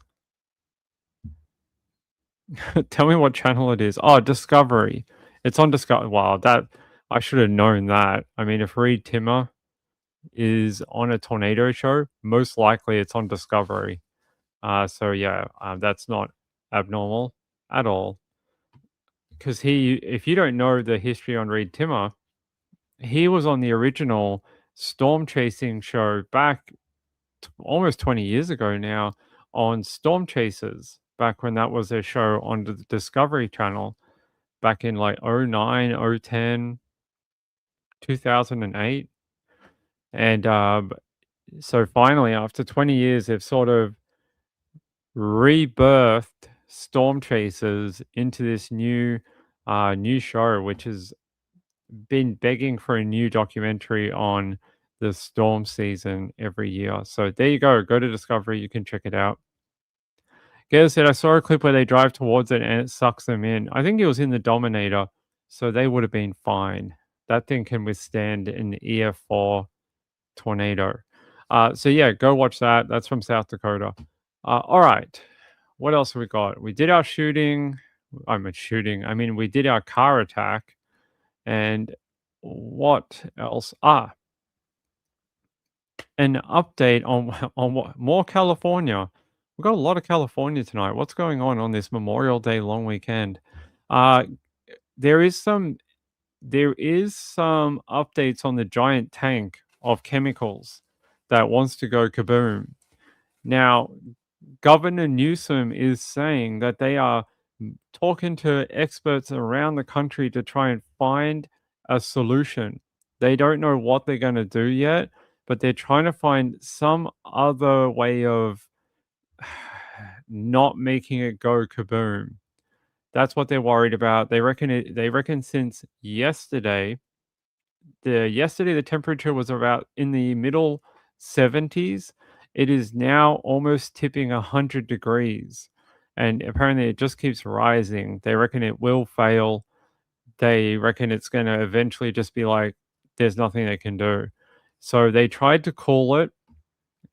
Speaker 2: Tell me what channel it is. Oh, Discovery. It's on Discovery. Wow, that I should have known that. I mean, if Reed Timmer is on a tornado show, most likely it's on Discovery. That's not abnormal at all. Because if you don't know the history on Reed Timmer, he was on the original storm chasing show back almost 20 years ago now on Storm Chasers, back when that was a show on the Discovery Channel back in like 09, 010, 2008. And so finally, after 20 years, they've sort of rebirthed Storm Chasers into this new show, which has been begging for a new documentary on the storm season every year. So there you go. Go to Discovery. You can check it out. Gail said, I saw a clip where they drive towards it and it sucks them in. I think it was in the Dominator, so they would have been fine. That thing can withstand an EF4 tornado. Go watch that. That's from South Dakota. All right. What else have we got? We did our shooting. We did our car attack. And what else? An update on what more California. We've got a lot of California tonight. What's going on this Memorial Day long weekend? Uh, there is some updates on the giant tank of chemicals that wants to go kaboom. Now, Governor Newsom is saying that they are talking to experts around the country to try and find a solution. They don't know what they're going to do yet, but they're trying to find some other way of not making it go kaboom. That's what they're worried about. They reckon since yesterday, the temperature was about in the middle 70s. It is now almost tipping 100 degrees. And apparently it just keeps rising. They reckon it will fail. They reckon it's going to eventually just be like, there's nothing they can do. So they tried to cool it.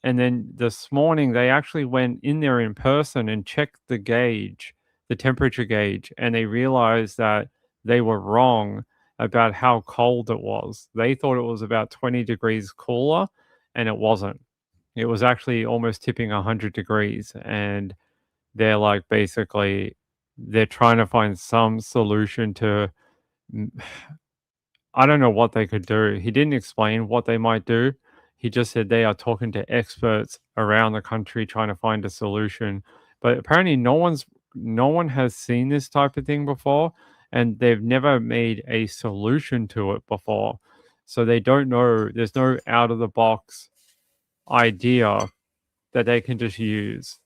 Speaker 2: And then this morning, they actually went in there in person and checked the gauge, the temperature gauge, and they realized that they were wrong about how cold it was. They thought it was about 20 degrees cooler, and it wasn't. It was actually almost tipping 100 degrees. And they're like, basically, they're trying to find some solution to. I don't know what they could do. He didn't explain what they might do. He just said they are talking to experts around the country trying to find a solution. But apparently no one has seen this type of thing before, and they've never made a solution to it before. So they don't know, there's no out of the box idea that they can just use.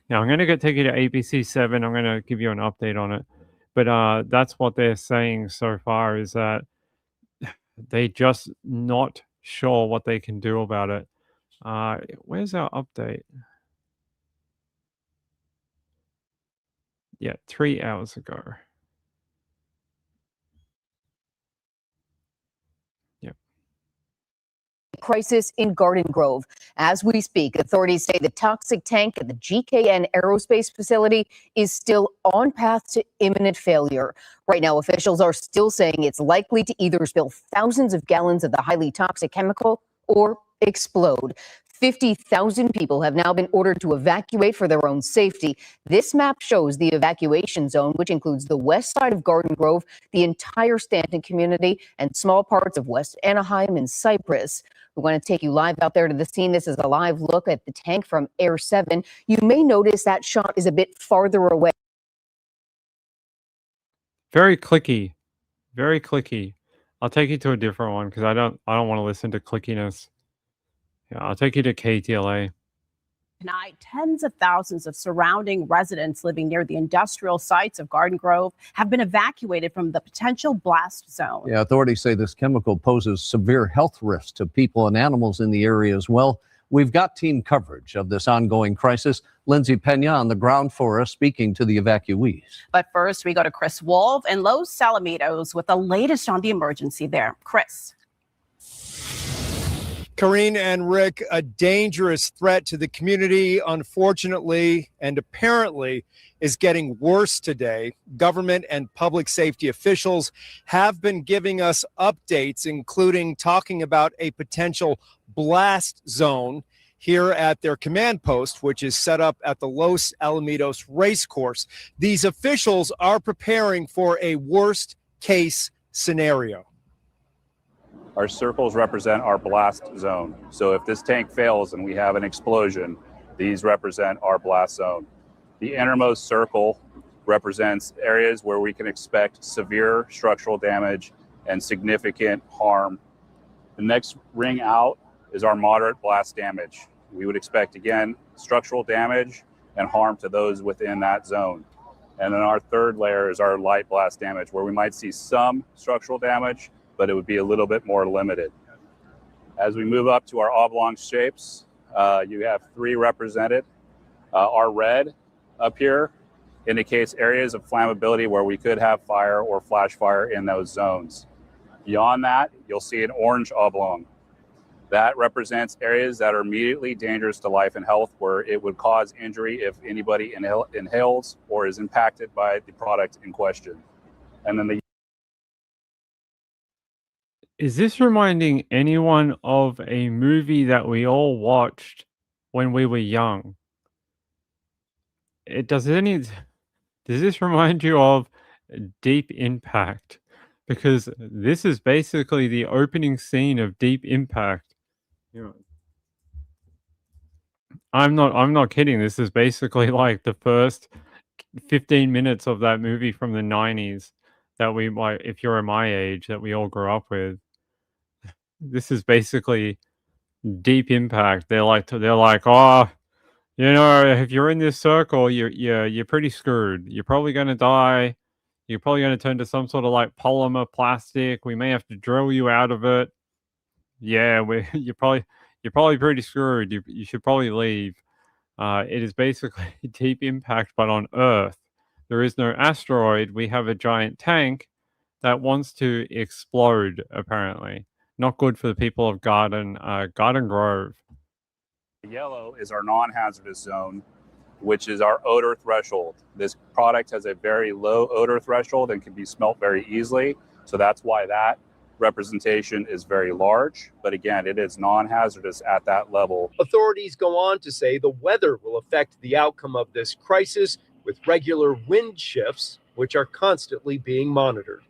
Speaker 2: Now I'm going to take you to ABC 7. I'm going to give you an update on it. But that's what they're saying so far, is that they just not sure what they can do about it. Where's our update? Yeah, 3 hours ago. Yep.
Speaker 11: Crisis in Garden Grove. As we speak, authorities say the toxic tank at the GKN aerospace facility is still on path to imminent failure. Right now, officials are still saying it's likely to either spill thousands of gallons of the highly toxic chemical or explode. 50,000 people have now been ordered to evacuate for their own safety. This map shows the evacuation zone, which includes the west side of Garden Grove, the entire Stanton community, and small parts of West Anaheim and Cypress. We want to take you live out there to the scene. This is a live look at the tank from Air 7. You may notice that shot is a bit farther away.
Speaker 2: Very clicky. Very clicky. I'll take you to a different one because I don't want to listen to clickiness. Yeah, I'll take you to KTLA.
Speaker 12: Tonight, tens of thousands of surrounding residents living near the industrial sites of Garden Grove have been evacuated from the potential blast zone.
Speaker 13: Yeah, authorities say this chemical poses severe health risks to people and animals in the area as well. We've got team coverage of this ongoing crisis. Lindsay Pena on the ground for us, speaking to the evacuees.
Speaker 12: But first, we go to Chris Wolf in Los Alamitos with the latest on the emergency there. Chris.
Speaker 14: Karine and Rick, a dangerous threat to the community, unfortunately, and apparently is getting worse today. Government and public safety officials have been giving us updates, including talking about a potential blast zone here at their command post, which is set up at the Los Alamitos race course. These officials are preparing for a worst case scenario.
Speaker 15: Our circles represent our blast zone. So if this tank fails and we have an explosion, these represent our blast zone. The innermost circle represents areas where we can expect severe structural damage and significant harm. The next ring out is our moderate blast damage. We would expect, again, structural damage and harm to those within that zone. And then our third layer is our light blast damage, where we might see some structural damage, but it would be a little bit more limited. As we move up to our oblong shapes, you have three represented. Our red up here indicates areas of flammability where we could have fire or flash fire in those zones. Beyond that, you'll see an orange oblong. That represents areas that are immediately dangerous to life and health, where it would cause injury if anybody inhales or is impacted by the product in question. And then the
Speaker 2: Is this reminding anyone of a movie that we all watched when we were young? Does this remind you of Deep Impact? Because this is basically the opening scene of Deep Impact. You know, I'm not kidding. This is basically like the first 15 minutes of that movie from the 90s that we might, if you're my age, that we all grew up with. This is basically Deep Impact. They're like, oh, you know, if you're in this circle, you're pretty screwed. You're probably gonna die. You're probably gonna turn to some sort of like polymer plastic. We may have to drill you out of it. Yeah, you're probably pretty screwed. You should probably leave. It is basically Deep Impact, but on Earth. There is no asteroid. We have a giant tank that wants to explode. Apparently, not good for the people of Garden Grove.
Speaker 15: Yellow is our non-hazardous zone, which is our odor threshold. This product has a very low odor threshold and can be smelt very easily. So that's why that representation is very large. But again, it is non-hazardous at that level.
Speaker 14: Authorities go on to say the weather will affect the outcome of this crisis with regular wind shifts, which are constantly being monitored.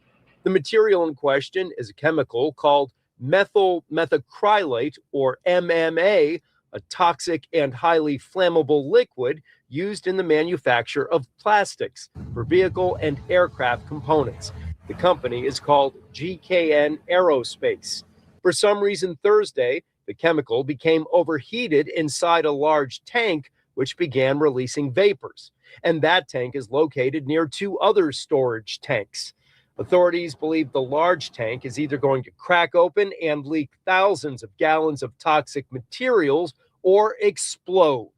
Speaker 14: The material in question is a chemical called methyl methacrylate, or MMA, a toxic and highly flammable liquid used in the manufacture of plastics for vehicle and aircraft components. The company is called GKN Aerospace. For some reason, Thursday, the chemical became overheated inside a large tank, which began releasing vapors. And that tank is located near two other storage tanks. Authorities believe the large tank is either going to crack open and leak thousands of gallons of toxic materials or explode.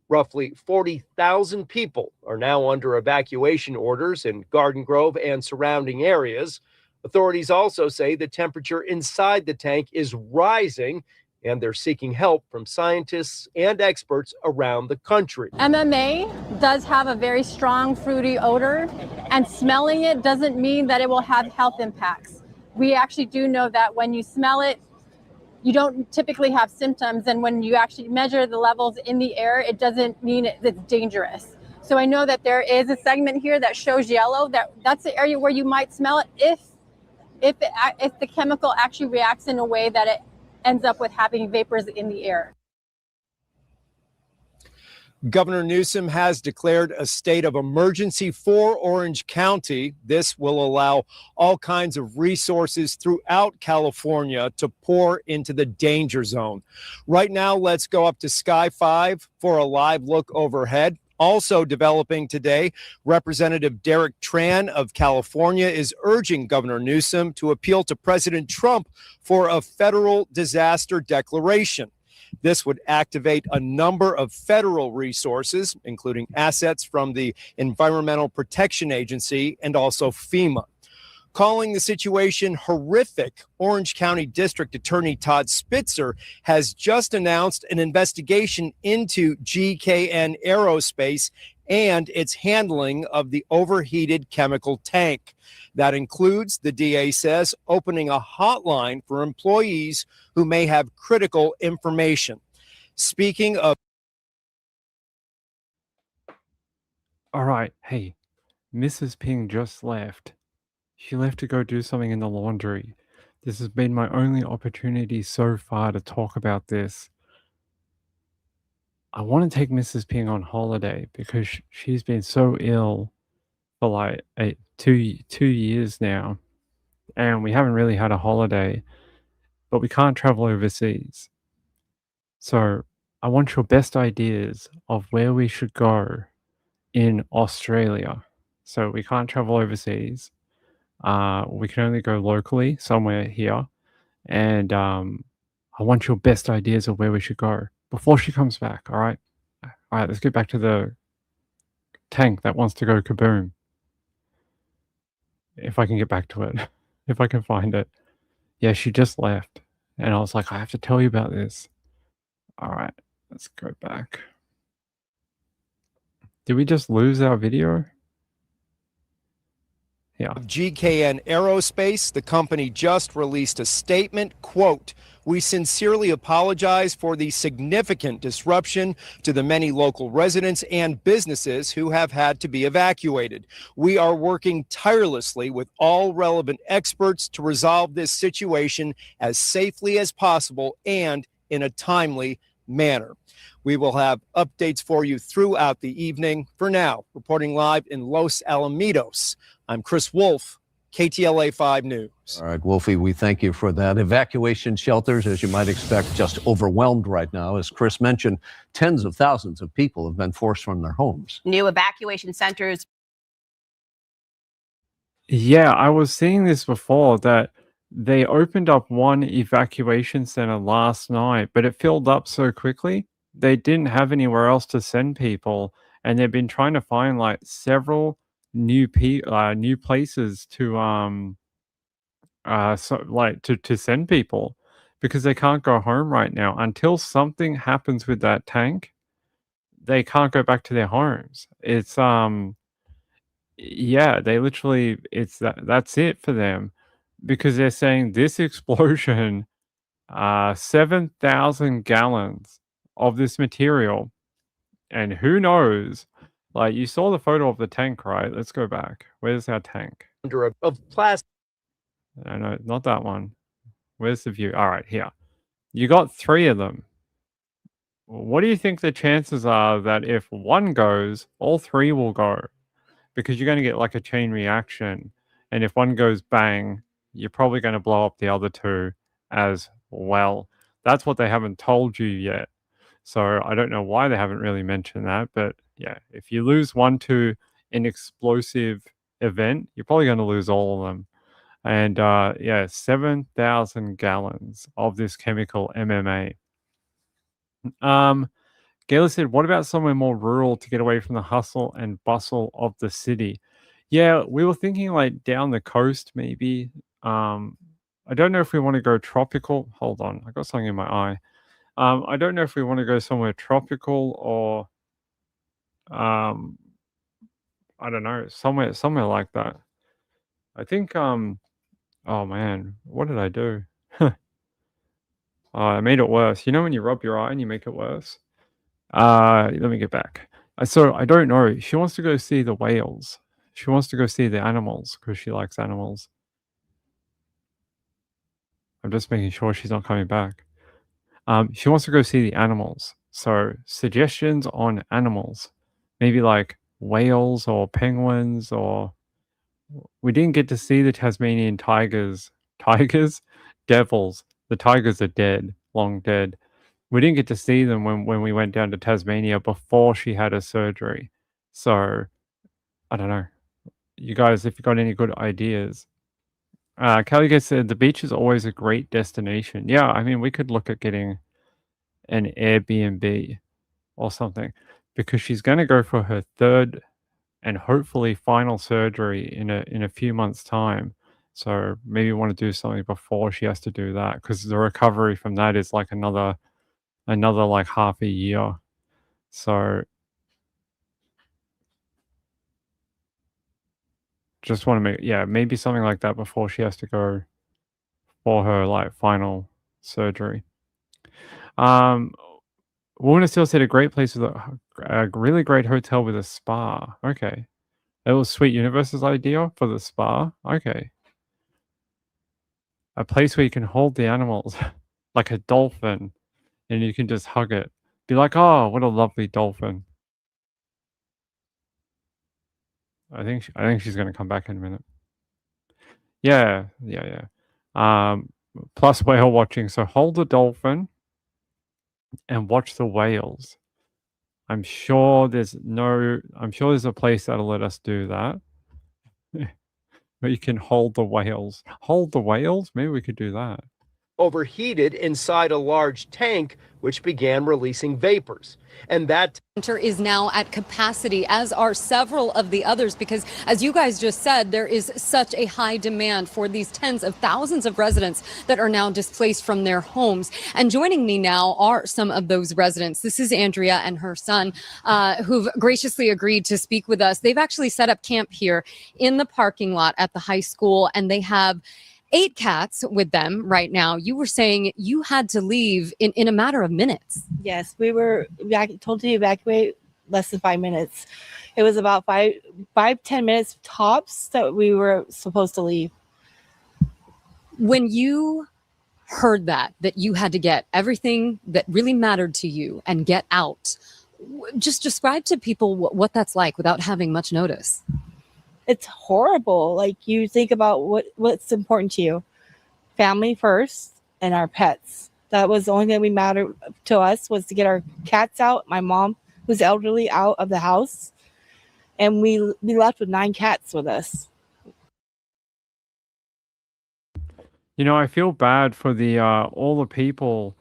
Speaker 14: Roughly 40,000 people are now under evacuation orders in Garden Grove and surrounding areas. Authorities also say the temperature inside the tank is rising, and they're seeking help from scientists and experts around the country.
Speaker 16: MMA does have a very strong fruity odor, and smelling it doesn't mean that it will have health impacts. We actually do know that when you smell it, you don't typically have symptoms, and when you actually measure the levels in the air, it doesn't mean it's dangerous. So I know that there is a segment here that shows yellow. That's the area where you might smell it if the chemical actually reacts in a way that it ends up with having vapors in the air.
Speaker 14: Governor Newsom has declared a state of emergency for Orange County. This will allow all kinds of resources throughout California to pour into the danger zone. Right now, let's go up to Sky 5 for a live look overhead. Also developing today, Representative Derek Tran of California is urging Governor Newsom to appeal to President Trump for a federal disaster declaration. This would activate a number of federal resources, including assets from the Environmental Protection Agency and also FEMA. Calling the situation horrific, Orange County District Attorney Todd Spitzer has just announced an investigation into GKN Aerospace and its handling of the overheated chemical tank. That includes, the DA says, opening a hotline for employees who may have critical information. Speaking of...
Speaker 2: All right, hey, Mrs. Ping just left. She left to go do something in the laundry. This has been my only opportunity so far to talk about this. I want to take Mrs. Ping on holiday because she's been so ill for like 2 years now, and we haven't really had a holiday, but we can't travel overseas. So I want your best ideas of where we should go in Australia. So we can't travel overseas. We can only go locally, somewhere here. And I want your best ideas of where we should go before she comes back, all right? All right, let's get back to the tank that wants to go kaboom. If I can get back to it, if I can find it. Yeah, she just left. And I was like, I have to tell you about this. All right, let's go back. Did we just lose our video? here.
Speaker 14: GKN Aerospace, the company just released a statement, quote, "We sincerely apologize for the significant disruption to the many local residents and businesses who have had to be evacuated. We are working tirelessly with all relevant experts to resolve this situation as safely as possible and in a timely manner." We will have updates for you throughout the evening. For now, reporting live in Los Alamitos, I'm Chris Wolf, KTLA 5 News.
Speaker 13: All right, Wolfie, we thank you for that. Evacuation shelters, as you might expect, just overwhelmed right now. As Chris mentioned, tens of thousands of people have been forced from their homes.
Speaker 12: New evacuation centers.
Speaker 2: Yeah, I was seeing this before that they opened up one evacuation center last night, but it filled up so quickly they didn't have anywhere else to send people, and they've been trying to find like several new places to to send people because they can't go home right now until something happens with that tank. They can't go back to their homes. It's yeah, they literally that's it for them because they're saying this explosion 7,000 gallons of this material, and who knows, like you saw the photo of the tank, right? Let's go back. Where's our tank?
Speaker 14: Of plastic.
Speaker 2: No, not that one. Where's the view? All right, here. You got 3 of them. What do you think the chances are that if one goes, all 3 will go? Because you're going to get like a chain reaction. And if one goes bang, you're probably going to blow up the other 2 as well. That's what they haven't told you yet. So I don't know why they haven't really mentioned that. But yeah, if you lose 1 to an explosive event, you're probably going to lose all of them. And yeah, 7,000 gallons of this chemical MMA. Gayla said, what about somewhere more rural to get away from the hustle and bustle of the city? Yeah, we were thinking like down the coast, maybe. I don't know if we want to go tropical. Hold on, I got something in my eye. I don't know if we want to go somewhere tropical or, I don't know, somewhere like that. I think, oh man, what did I do? I made it worse. You know when you rub your eye and you make it worse? Let me get back. So I don't know. She wants to go see the whales. She wants to go see the animals because she likes animals. I'm just making sure she's not coming back. She wants to go see the animals. So suggestions on animals, maybe like whales or penguins, or we didn't get to see the Tasmanian tigers. Tigers, devils. The tigers are dead, long dead. We didn't get to see them when we went down to Tasmania before she had her surgery. So, I don't know. You guys, if you got any good ideas. Calico said the beach is always a great destination. Yeah, I mean, we could look at getting an Airbnb or something because she's going to go for her 3rd and hopefully final surgery in a few months' time. So maybe want to do something before she has to do that because the recovery from that is like another like half a year. So just want to make, yeah, maybe something like that before she has to go for her like final surgery. Woman still said a great place with a really great hotel with a spa. Okay. That was Sweet Universe's idea for the spa. Okay. A place where you can hold the animals like a dolphin and you can just hug it. Be like, oh, what a lovely dolphin. I think she's going to come back in a minute. Yeah. Plus whale watching. So hold the dolphin and watch the whales. I'm sure there's a place that'll let us do that. Where you can hold the whales. Hold the whales? Maybe we could do that.
Speaker 14: overheated inside a large tank, which began releasing vapors. And that
Speaker 17: Center is now at capacity, as are several of the others, because as you guys just said, there is such a high demand for these tens of thousands of residents that are now displaced from their homes. And joining me now are some of those residents. This is Andrea and her son, who've graciously agreed to speak with us. They've actually set up camp here in the parking lot at the high school, and they have 8 cats with them right now. You were saying you had to leave in a matter of minutes.
Speaker 18: Yes, we were told to evacuate less than 5 minutes. It was about 10 minutes tops that we were supposed to leave.
Speaker 17: When you heard that you had to get everything that really mattered to you and get out, just describe to people what that's like without having much notice.
Speaker 18: It's horrible. Like, you think about what's important to you. Family first and our pets. That was the only thing that mattered to us, was to get our cats out. My mom, who's elderly, out of the house. And we left with 9 cats with us.
Speaker 2: You know, I feel bad for the all the people.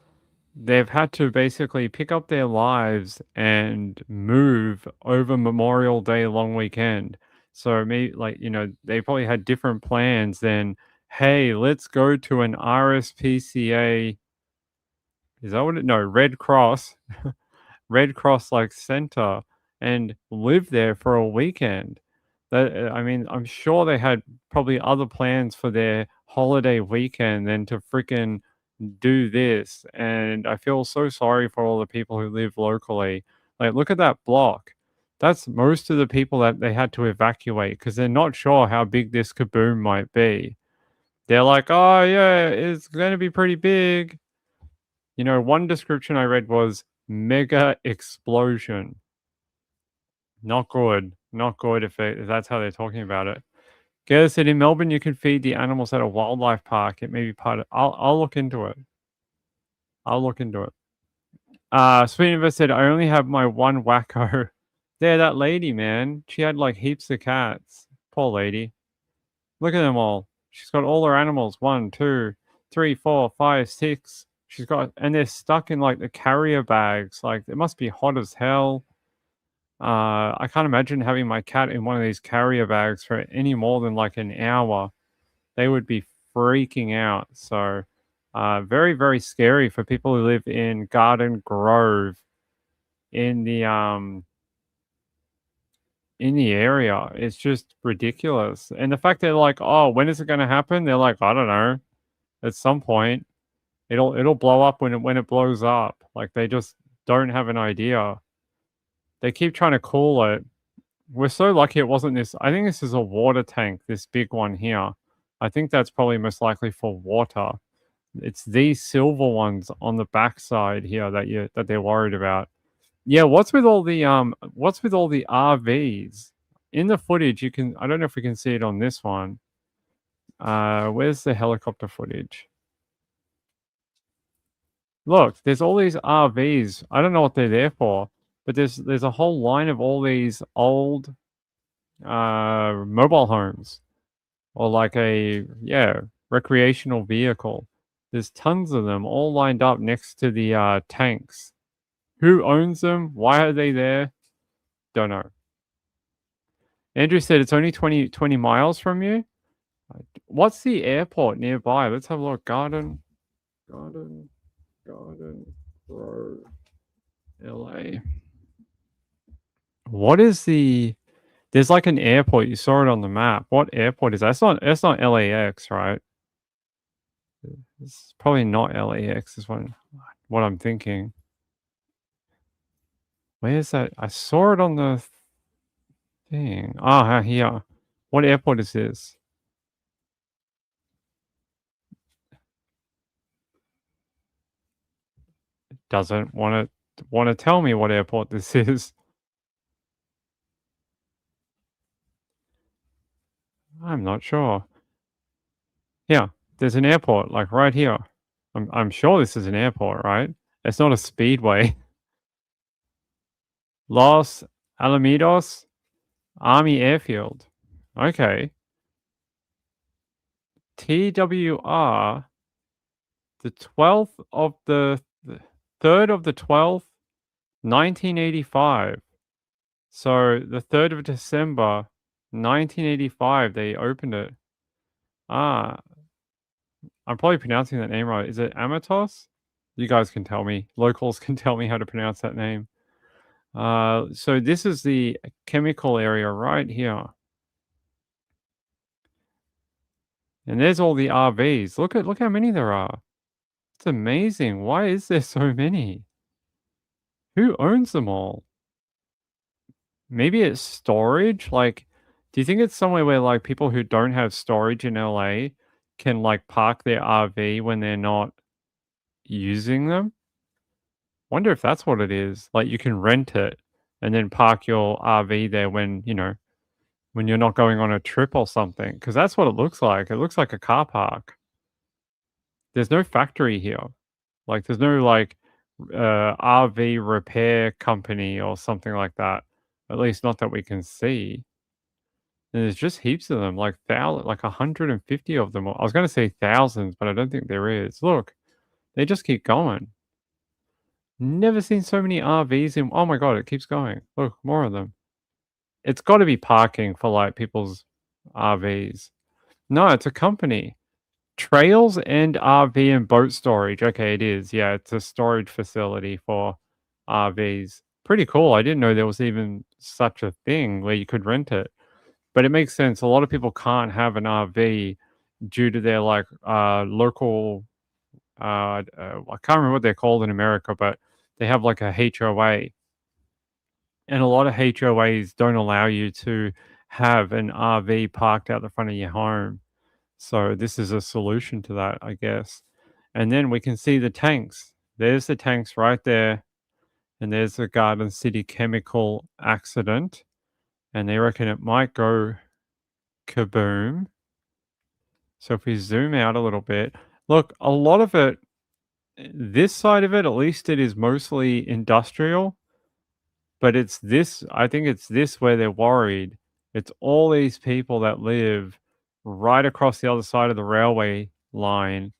Speaker 2: They've had to basically pick up their lives and move over Memorial Day long weekend. So maybe, like, you know, they probably had different plans than, hey, let's go to an RSPCA. Is that what it? No, Red Cross, Red Cross like center, and live there for a weekend. That I mean, I'm sure they had probably other plans for their holiday weekend than to freaking do this. And I feel so sorry for all the people who live locally. Like, look at that block. That's most of the people that they had to evacuate because they're not sure how big this kaboom might be. They're like, oh, yeah, it's going to be pretty big. You know, one description I read was mega explosion. Not good. Not good if that's how they're talking about it. Gail said in Melbourne you can feed the animals at a wildlife park. It may be part of. I'll look into it. I'll look into it. Sweet said I only have my one wacko. There, that lady, man. She had like heaps of cats. Poor lady. Look at them all. She's got all her animals. 1, 2, 3, 4, 5, 6. She's got, and they're stuck in like the carrier bags. Like, it must be hot as hell. I can't imagine having my cat in one of these carrier bags for any more than like an hour. They would be freaking out. So, very, very scary for people who live in Garden Grove in the area. It's just ridiculous. And the fact they're like, oh, when is it going to happen? They're like, I don't know. At some point, it'll blow up when it blows up. Like, they just don't have an idea. They keep trying to cool it. We're so lucky it wasn't this. I think this is a water tank, this big one here. I think that's probably most likely for water. It's these silver ones on the backside here that they're worried about. Yeah, what's with all the RVs? In the footage, you can, I don't know if we can see it on this one. Where's the helicopter footage? Look, there's all these RVs. I don't know what they're there for, but there's a whole line of all these old mobile homes, or like a recreational vehicle. There's tons of them all lined up next to the tanks. Who owns them? Why are they there? Don't know. Andrew said it's only 20 miles from you. What's the airport nearby? Let's have a look. Garden Grove, LA. What is the... There's like an airport. You saw it on the map. What airport is that? It's not LAX, right? It's probably not LAX is what I'm thinking. Where is that? I saw it on the thing. Ah, here. What airport is this? It doesn't want to tell me what airport this is. I'm not sure. Yeah, there's an airport like right here. I'm sure this is an airport, right? It's not a speedway. Los Alamitos Army Airfield. Okay. TWR. the 12th of the 3rd of the 12th, 1985. So the 3rd of December, 1985, they opened it. Ah, I'm probably pronouncing that name right. Is it Amatos? You guys can tell me. Locals can tell me how to pronounce that name. So this is the chemical area right here. And there's all the RVs. Look how many there are. It's amazing. Why is there so many? Who owns them all? Maybe it's storage? Like, do you think it's somewhere where, like, people who don't have storage in LA can, like, park their RV when they're not using them? Wonder if that's what it is. Like, you can rent it and then park your RV there when, when you're not going on a trip or something. Because that's what it looks like. It looks like a car park. There's no factory here. Like, there's no, like, RV repair company or something like that. At least not that we can see. And there's just heaps of them, like 150 of them. I was gonna say thousands, but I don't think there is. Look, they just keep going. Never seen so many RVs in. Oh my god, it keeps going. Look, more of them. It's got to be parking for like people's RVs. No, it's a company. Trails and RV and boat storage. Okay, it is. Yeah, it's a storage facility for RVs. Pretty cool. I didn't know there was even such a thing where you could rent it. But it makes sense. A lot of people can't have an RV due to their like local I can't remember what they're called in America, but they have like a HOA. And a lot of HOAs don't allow you to have an RV parked out the front of your home. So this is a solution to that, I guess. And then we can see the tanks. There's the tanks right there. And there's the Garden City chemical accident. And they reckon it might go kaboom. So if we zoom out a little bit, look, a lot of it, this side of it, at least it is mostly industrial. But it's this, I think it's this where they're worried. It's all these people that live right across the other side of the railway line.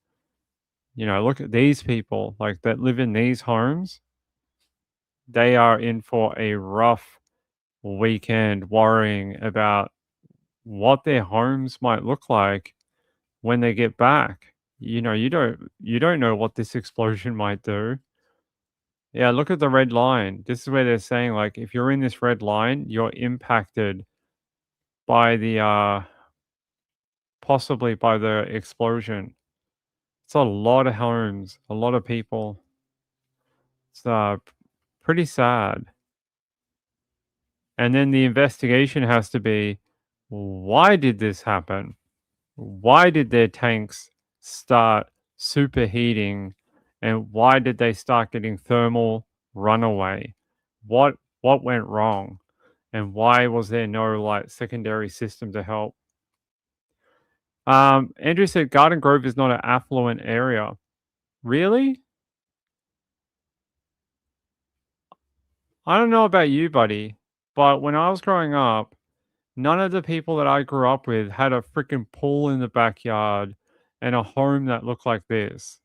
Speaker 2: Look at these people like that live in these homes. They are in for a rough weekend worrying about what their homes might look like when they get back. You don't know what this explosion might do. Yeah, look at the red line. This is where they're saying, like, if you're in this red line, you're impacted by the possibly by the explosion. It's a lot of homes, a lot of people. It's pretty sad. And then the investigation has to be, why did this happen? Why did their tanks start superheating, and why did they start getting thermal runaway? What went wrong? And why was there no like secondary system to help? Andrew said Garden Grove is not an affluent area. Really? I don't know about you, buddy, but when I was growing up, none of the people that I grew up with had a freaking pool in the backyard and a home that looked like this.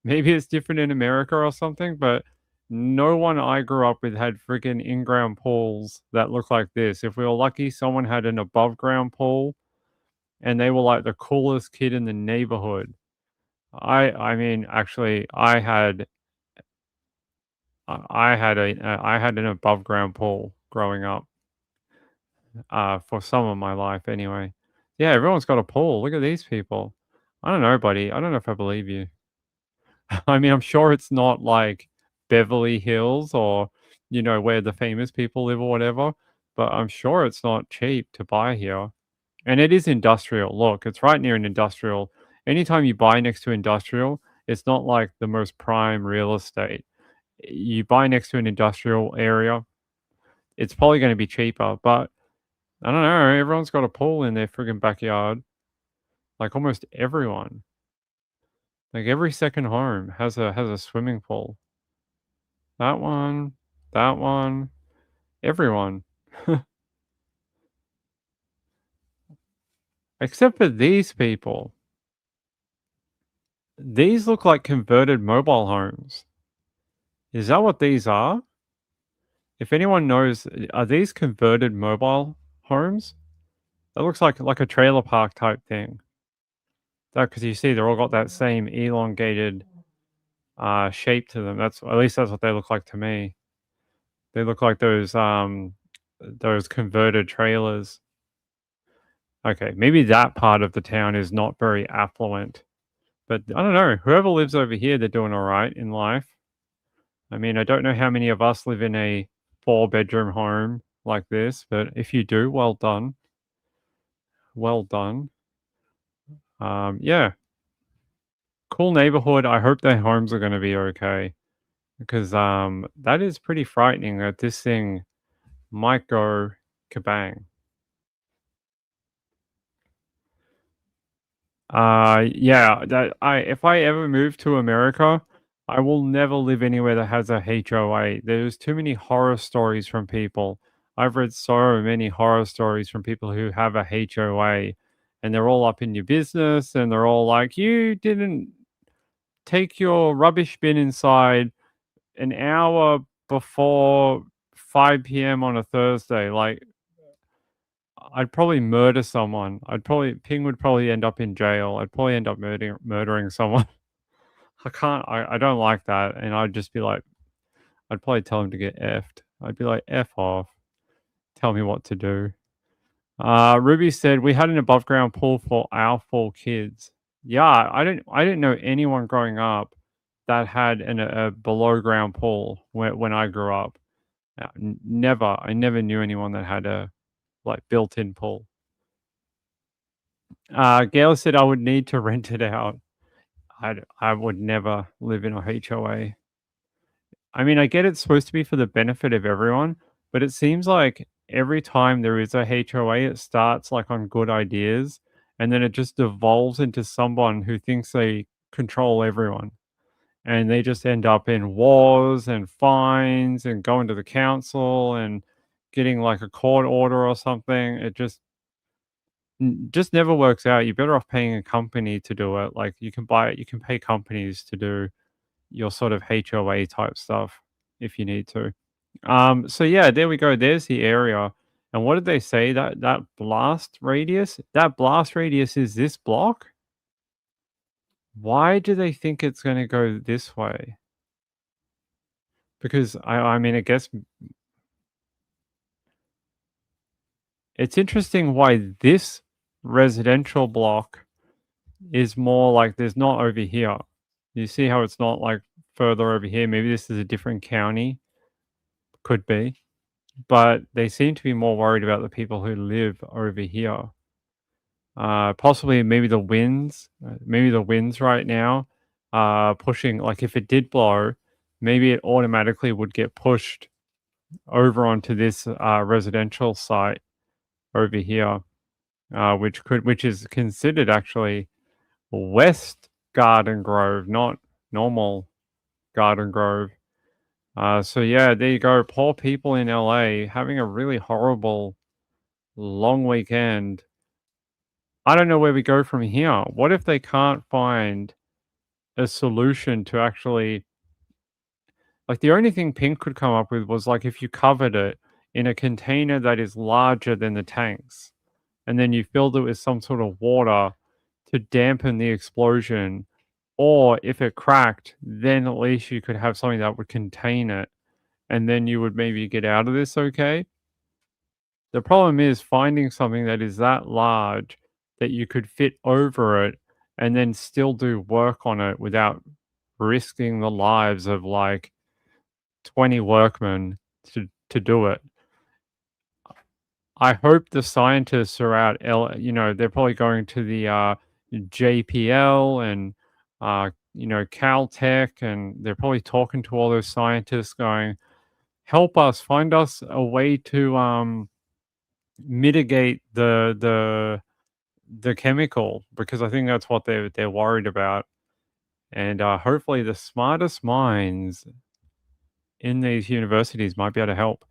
Speaker 2: Maybe it's different in America or something, but no one I grew up with had freaking in-ground pools that look like this. If we were lucky, someone had an above-ground pool, and they were like the coolest kid in the neighborhood. I mean, actually, I had an above-ground pool growing up. For some of my life anyway. Yeah, everyone's got a pool. Look at these people. I don't know, buddy. I don't know if I believe you. I mean, I'm sure it's not like Beverly Hills or, where the famous people live or whatever, but I'm sure it's not cheap to buy here. And it is industrial. Look, it's right near an industrial. Anytime you buy next to industrial, it's not like the most prime real estate. You buy next to an industrial area, it's probably going to be cheaper, but I don't know. Everyone's got a pool in their friggin' backyard. Like almost everyone. Like every second home has a swimming pool. That one, everyone. Except for these people. These look like converted mobile homes. Is that what these are? If anyone knows, are these converted mobile homes? That looks like a trailer park type thing. That, because you see, they're all got that same elongated shape to them. That's, at least that's what they look like to me. They look like those converted trailers. Okay, maybe that part of the town is not very affluent, but I don't know. Whoever lives over here, they're doing all right in life. I mean, I don't know how many of us live in a 4-bedroom home like this, but if you do, well done. Well done. Yeah. Cool neighborhood. I hope their homes are going to be okay, because that is pretty frightening that this thing might go kabang. Yeah, that if I ever move to America, I will never live anywhere that has a HOA. There's too many horror stories from people. I've read so many horror stories from people who have a HOA, and they're all up in your business, and they're all like, "You didn't take your rubbish bin inside an hour before 5 p.m. on a Thursday." Like, I'd probably murder someone. Ping would probably end up in jail. I'd probably end up murdering someone. I don't like that. And I'd just be like, I'd probably tell him to get effed. I'd be like, F off. Tell me what to do. Ruby said, we had an above ground pool for our 4 kids. Yeah, I didn't know anyone growing up that had a below ground pool when I grew up. Never. I never knew anyone that had a built-in pool. Gail said I would need to rent it out. I would never live in a HOA. I mean, I get it's supposed to be for the benefit of everyone, but it seems like every time there is a HOA, it starts like on good ideas, and then it just devolves into someone who thinks they control everyone. And they just end up in wars and fines and going to the council and getting like a court order or something. It just never works out. You're better off paying a company to do it. Like, you can pay companies to do your sort of HOA type stuff if you need to. So yeah, there we go. There's the area. And what did they say? That blast radius? That blast radius is this block? Why do they think it's going to go this way? Because I mean, I guess it's interesting why this residential block is more like there's not over here. You see how it's not like further over here? Maybe this is a different county. Could be. But they seem to be more worried about the people who live over here. Possibly maybe the winds. Maybe the winds right now pushing, like if it did blow, maybe it automatically would get pushed over onto this residential site over here, which is considered actually West Garden Grove, not normal Garden Grove. So yeah, there you go. Poor people in LA having a really horrible long weekend. I don't know where we go from here. What if they can't find a solution to actually, like, the only thing Pink could come up with was like if you covered it in a container that is larger than the tanks, and then you filled it with some sort of water to dampen the explosion. Or if it cracked, then at least you could have something that would contain it, and then you would maybe get out of this okay. The problem is finding something that is that large that you could fit over it and then still do work on it without risking the lives of like 20 workmen to do it. I hope the scientists are out, they're probably going to the JPL and Caltech, and they're probably talking to all those scientists going, help us, find us a way to mitigate the chemical, because I think that's what they're worried about. And hopefully the smartest minds in these universities might be able to help.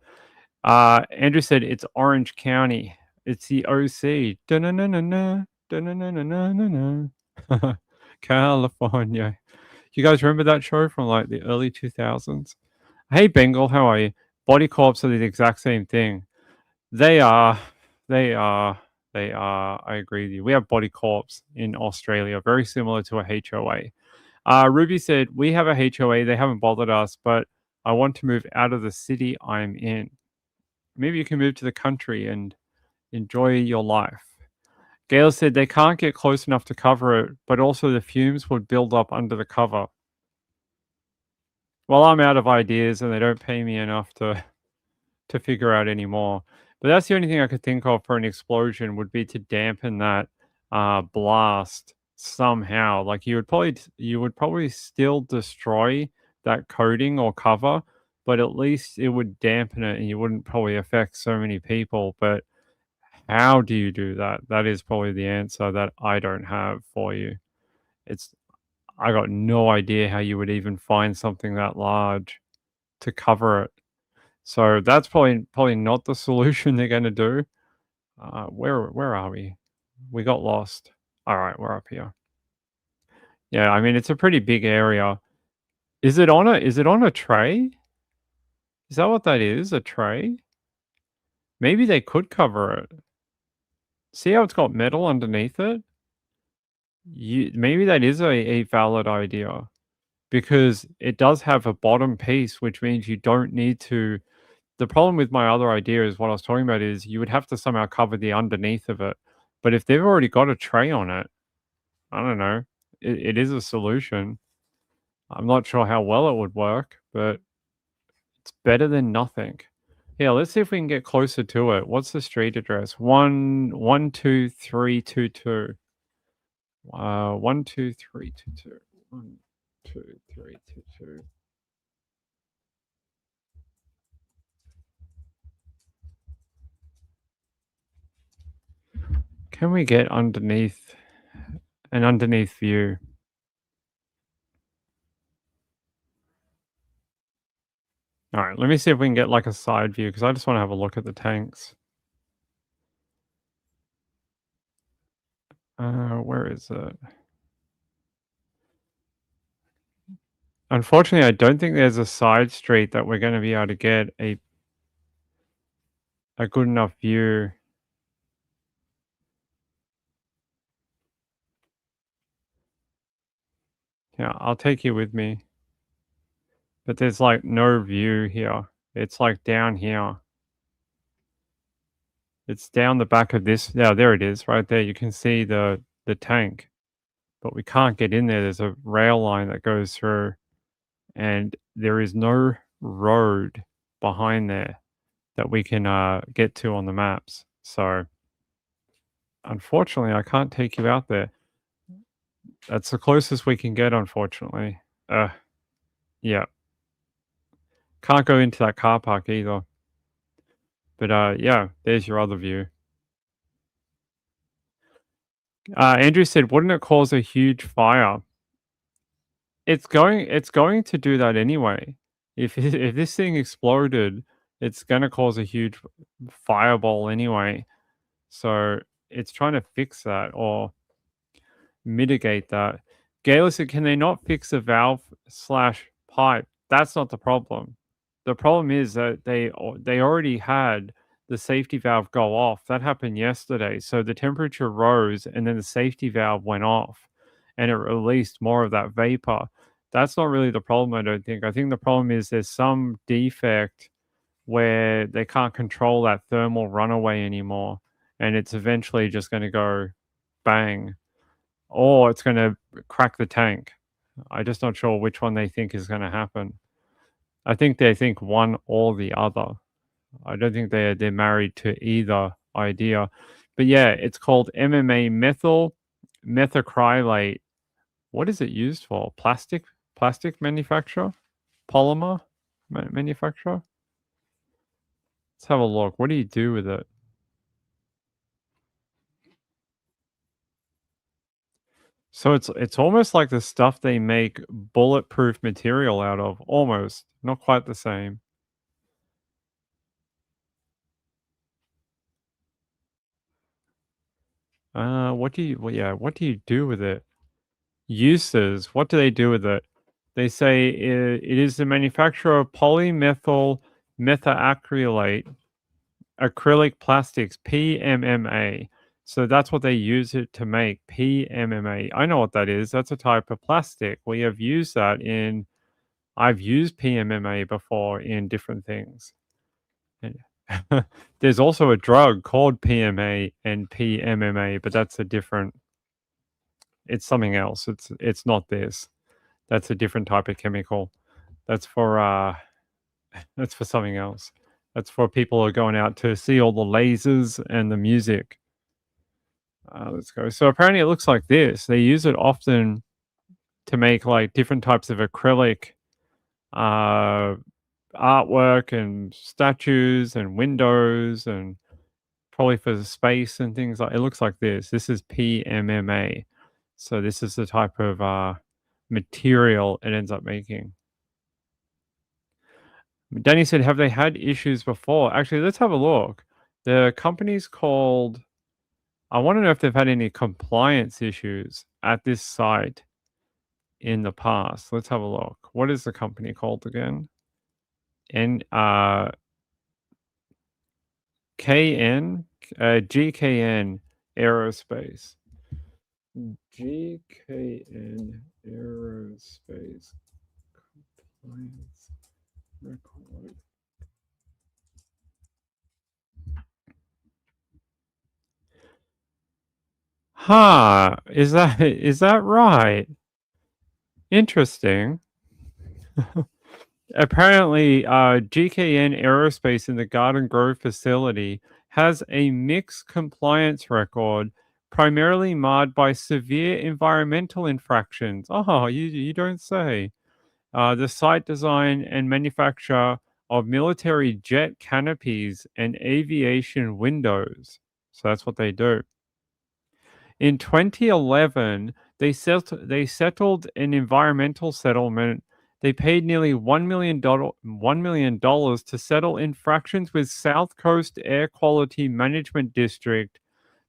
Speaker 2: Andrew said it's Orange County. It's the OC. Da-na-na-na-na, da-na-na-na-na-na. California. You guys remember that show from like the early 2000s? Hey, Bengal, how are you? Body corps are the exact same thing. They are. They are. They are. I agree with you. We have body corps in Australia, very similar to a HOA. Ruby said, we have a HOA. They haven't bothered us, but I want to move out of the city I'm in. Maybe you can move to the country and enjoy your life. Gail said they can't get close enough to cover it, but also the fumes would build up under the cover. Well, I'm out of ideas and they don't pay me enough to figure out any more. But that's the only thing I could think of for an explosion would be to dampen that blast somehow. Like you would probably still destroy that coating or cover, but at least it would dampen it and you wouldn't probably affect so many people. But how do you do that? That is probably the answer that I don't have for you. I got no idea how you would even find something that large to cover it. So that's probably not the solution they're going to do. Where are we? We got lost. All right, we're up here. Yeah, I mean it's a pretty big area. Is it on a tray? Is that what that is? A tray? Maybe they could cover it. See how it's got metal underneath it? Maybe that is a valid idea because it does have a bottom piece, which means you don't need to. The problem with my other idea is what I was talking about is you would have to somehow cover the underneath of it. But if they've already got a tray on it, I don't know. It is a solution. I'm not sure how well it would work, but it's better than nothing. Yeah, let's see if we can get closer to it. What's the street address? 12322. 12322. 12322. Can we get underneath an underneath view? All right, let me see if we can get like a side view because I just want to have a look at the tanks. Where is it? Unfortunately, I don't think there's a side street that we're going to be able to get a good enough view. Yeah, I'll take you with me. But there's like no view here. It's like down here. It's down the back of this. Yeah, there it is, right there. You can see the tank. But we can't get in there. There's a rail line that goes through. And there is no road behind there that we can get to on the maps. So unfortunately, I can't take you out there. That's the closest we can get, unfortunately. Yeah. Can't go into that car park either. But yeah, there's your other view. Andrew said, wouldn't it cause a huge fire? It's going to do that anyway. If this thing exploded, it's going to cause a huge fireball anyway. So it's trying to fix that or mitigate that. Gaylor said, can they not fix a valve / pipe? That's not the problem. The problem is that they already had the safety valve go off. That happened yesterday. So the temperature rose and then the safety valve went off and it released more of that vapor. That's not really the problem, I don't think. I think the problem is there's some defect where they can't control that thermal runaway anymore. And it's eventually just going to go bang. Or it's going to crack the tank. I'm just not sure which one they think is going to happen. I think they think one or the other. I don't think they're married to either idea. But yeah, it's called MMA methyl methacrylate. What is it used for? Plastic manufacturer? Polymer manufacturer? Let's have a look. What do you do with it? So it's almost like the stuff they make bulletproof material out of. Almost. Not quite the same. What do you do with it? uses. What do they do with it? They say it is the manufacturer of polymethyl methacrylate acrylic plastics, PMMA. So that's what they use it to make, PMMA. I know what that is. That's a type of plastic. We have used that in, I've used PMMA before in different things. And there's also a drug called PMA and PMMA, but that's a different, it's something else. It's not this. That's a different type of chemical. That's for something else. That's for people who are going out to see all the lasers and the music. Let's go. So apparently it looks like this. They use it often to make like different types of acrylic artwork and statues and windows, and probably for the space and things like. It looks like this. This is PMMA. So this is the type of material it ends up making. Danny said, have they had issues before? Actually, let's have a look. The company's called, I want to know if they've had any compliance issues at this site in the past. Let's have a look. What is the company called again? GKN Aerospace. GKN Aerospace compliance record. Huh, is that right? Interesting. Apparently, GKN Aerospace in the Garden Grove facility has a mixed compliance record, primarily marred by severe environmental infractions. Oh, you don't say. The site design and manufacture of military jet canopies and aviation windows. So that's what they do. In 2011, they settled an environmental settlement. They paid nearly $1 million to settle infractions with South Coast Air Quality Management District.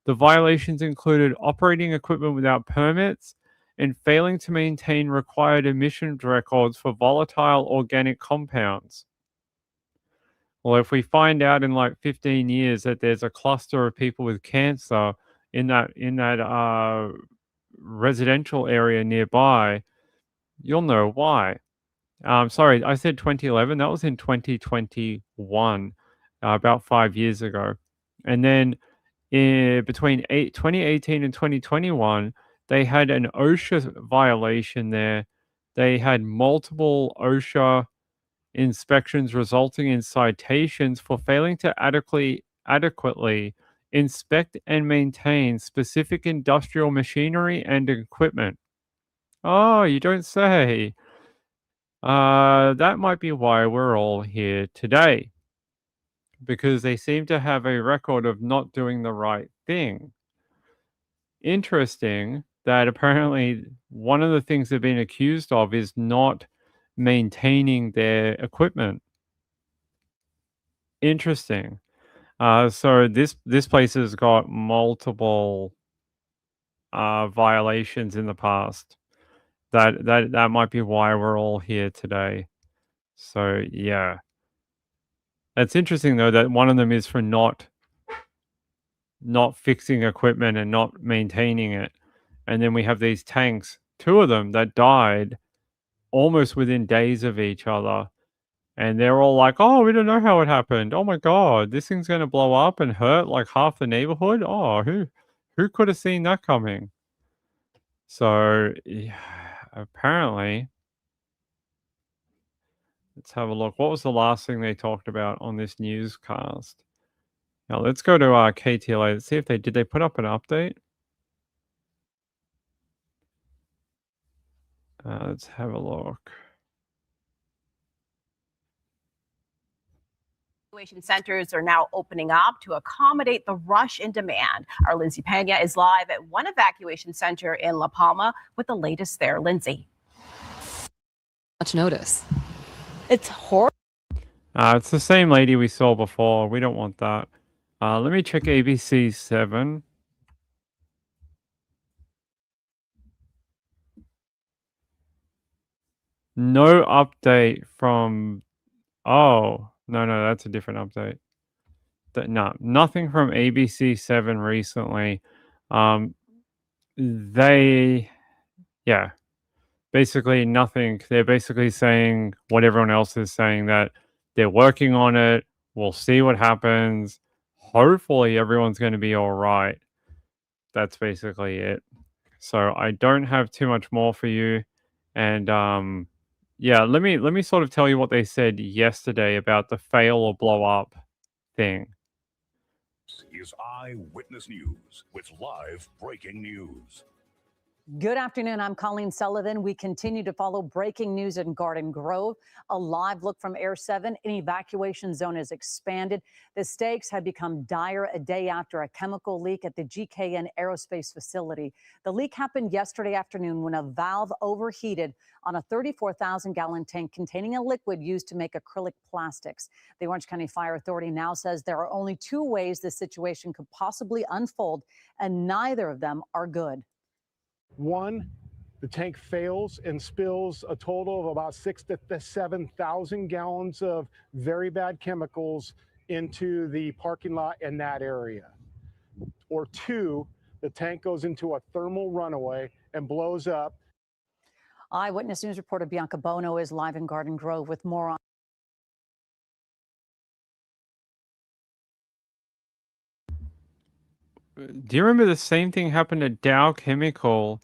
Speaker 2: The violations included operating equipment without permits and failing to maintain required emissions records for volatile organic compounds. Well, if we find out in like 15 years that there's a cluster of people with cancer in that residential area nearby, you'll know why. Sorry, I said 2011. That was in 2021, about 5 years ago. And then between 2018 and 2021, they had an OSHA violation there. They had multiple OSHA inspections resulting in citations for failing to adequately inspect and maintain specific industrial machinery and equipment. Oh, you don't say. That might be why we're all here today, because they seem to have a record of not doing the right thing. Interesting that apparently one of the things they've been accused of is not maintaining their equipment. Interesting. So this place has got multiple violations in the past. That might be why we're all here today. So yeah, it's interesting though that one of them is for not fixing equipment and not maintaining it, and then we have these tanks, 2 of them that died almost within days of each other. And they're all like, oh, we don't know how it happened. Oh my God, this thing's going to blow up and hurt like half the neighborhood. Oh, who could have seen that coming? So yeah, apparently, let's have a look. What was the last thing they talked about on this newscast? Now let's go to KTLA. Let's see if did they put up an update. Let's have a look.
Speaker 12: Evacuation centers are now opening up to accommodate the rush in demand. Our Lindsay Pena is live at one evacuation center in La Palma with the latest there. Lindsay.
Speaker 17: Much notice.
Speaker 18: It's horrible.
Speaker 2: It's the same lady we saw before. We don't want that. Let me check ABC 7. No update from. Oh, no, that's a different update. No, nothing from ABC7 recently. They, yeah, basically nothing. They're basically saying what everyone else is saying, that they're working on it. We'll see what happens. Hopefully, everyone's going to be all right. That's basically it. So I don't have too much more for you. And yeah, let me sort of tell you what they said yesterday about the fail or blow up thing.
Speaker 19: Is Eyewitness News with live breaking news.
Speaker 20: Good afternoon. I'm Colleen Sullivan. We continue to follow breaking news in Garden Grove. A live look from Air 7. An evacuation zone is expanded. The stakes have become dire a day after a chemical leak at the GKN aerospace facility. The leak happened yesterday afternoon when a valve overheated on a 34,000-gallon tank containing a liquid used to make acrylic plastics. The Orange County Fire Authority now says there are only two ways this situation could possibly unfold, and neither of them are good.
Speaker 21: One, the tank fails and spills a total of about 6,000 to 7,000 gallons of very bad chemicals into the parking lot in that area. Or two, the tank goes into a thermal runaway and blows up.
Speaker 20: Eyewitness News reporter Bianca Bono is live in Garden Grove with more on.
Speaker 2: Do you remember the same thing happened at Dow Chemical?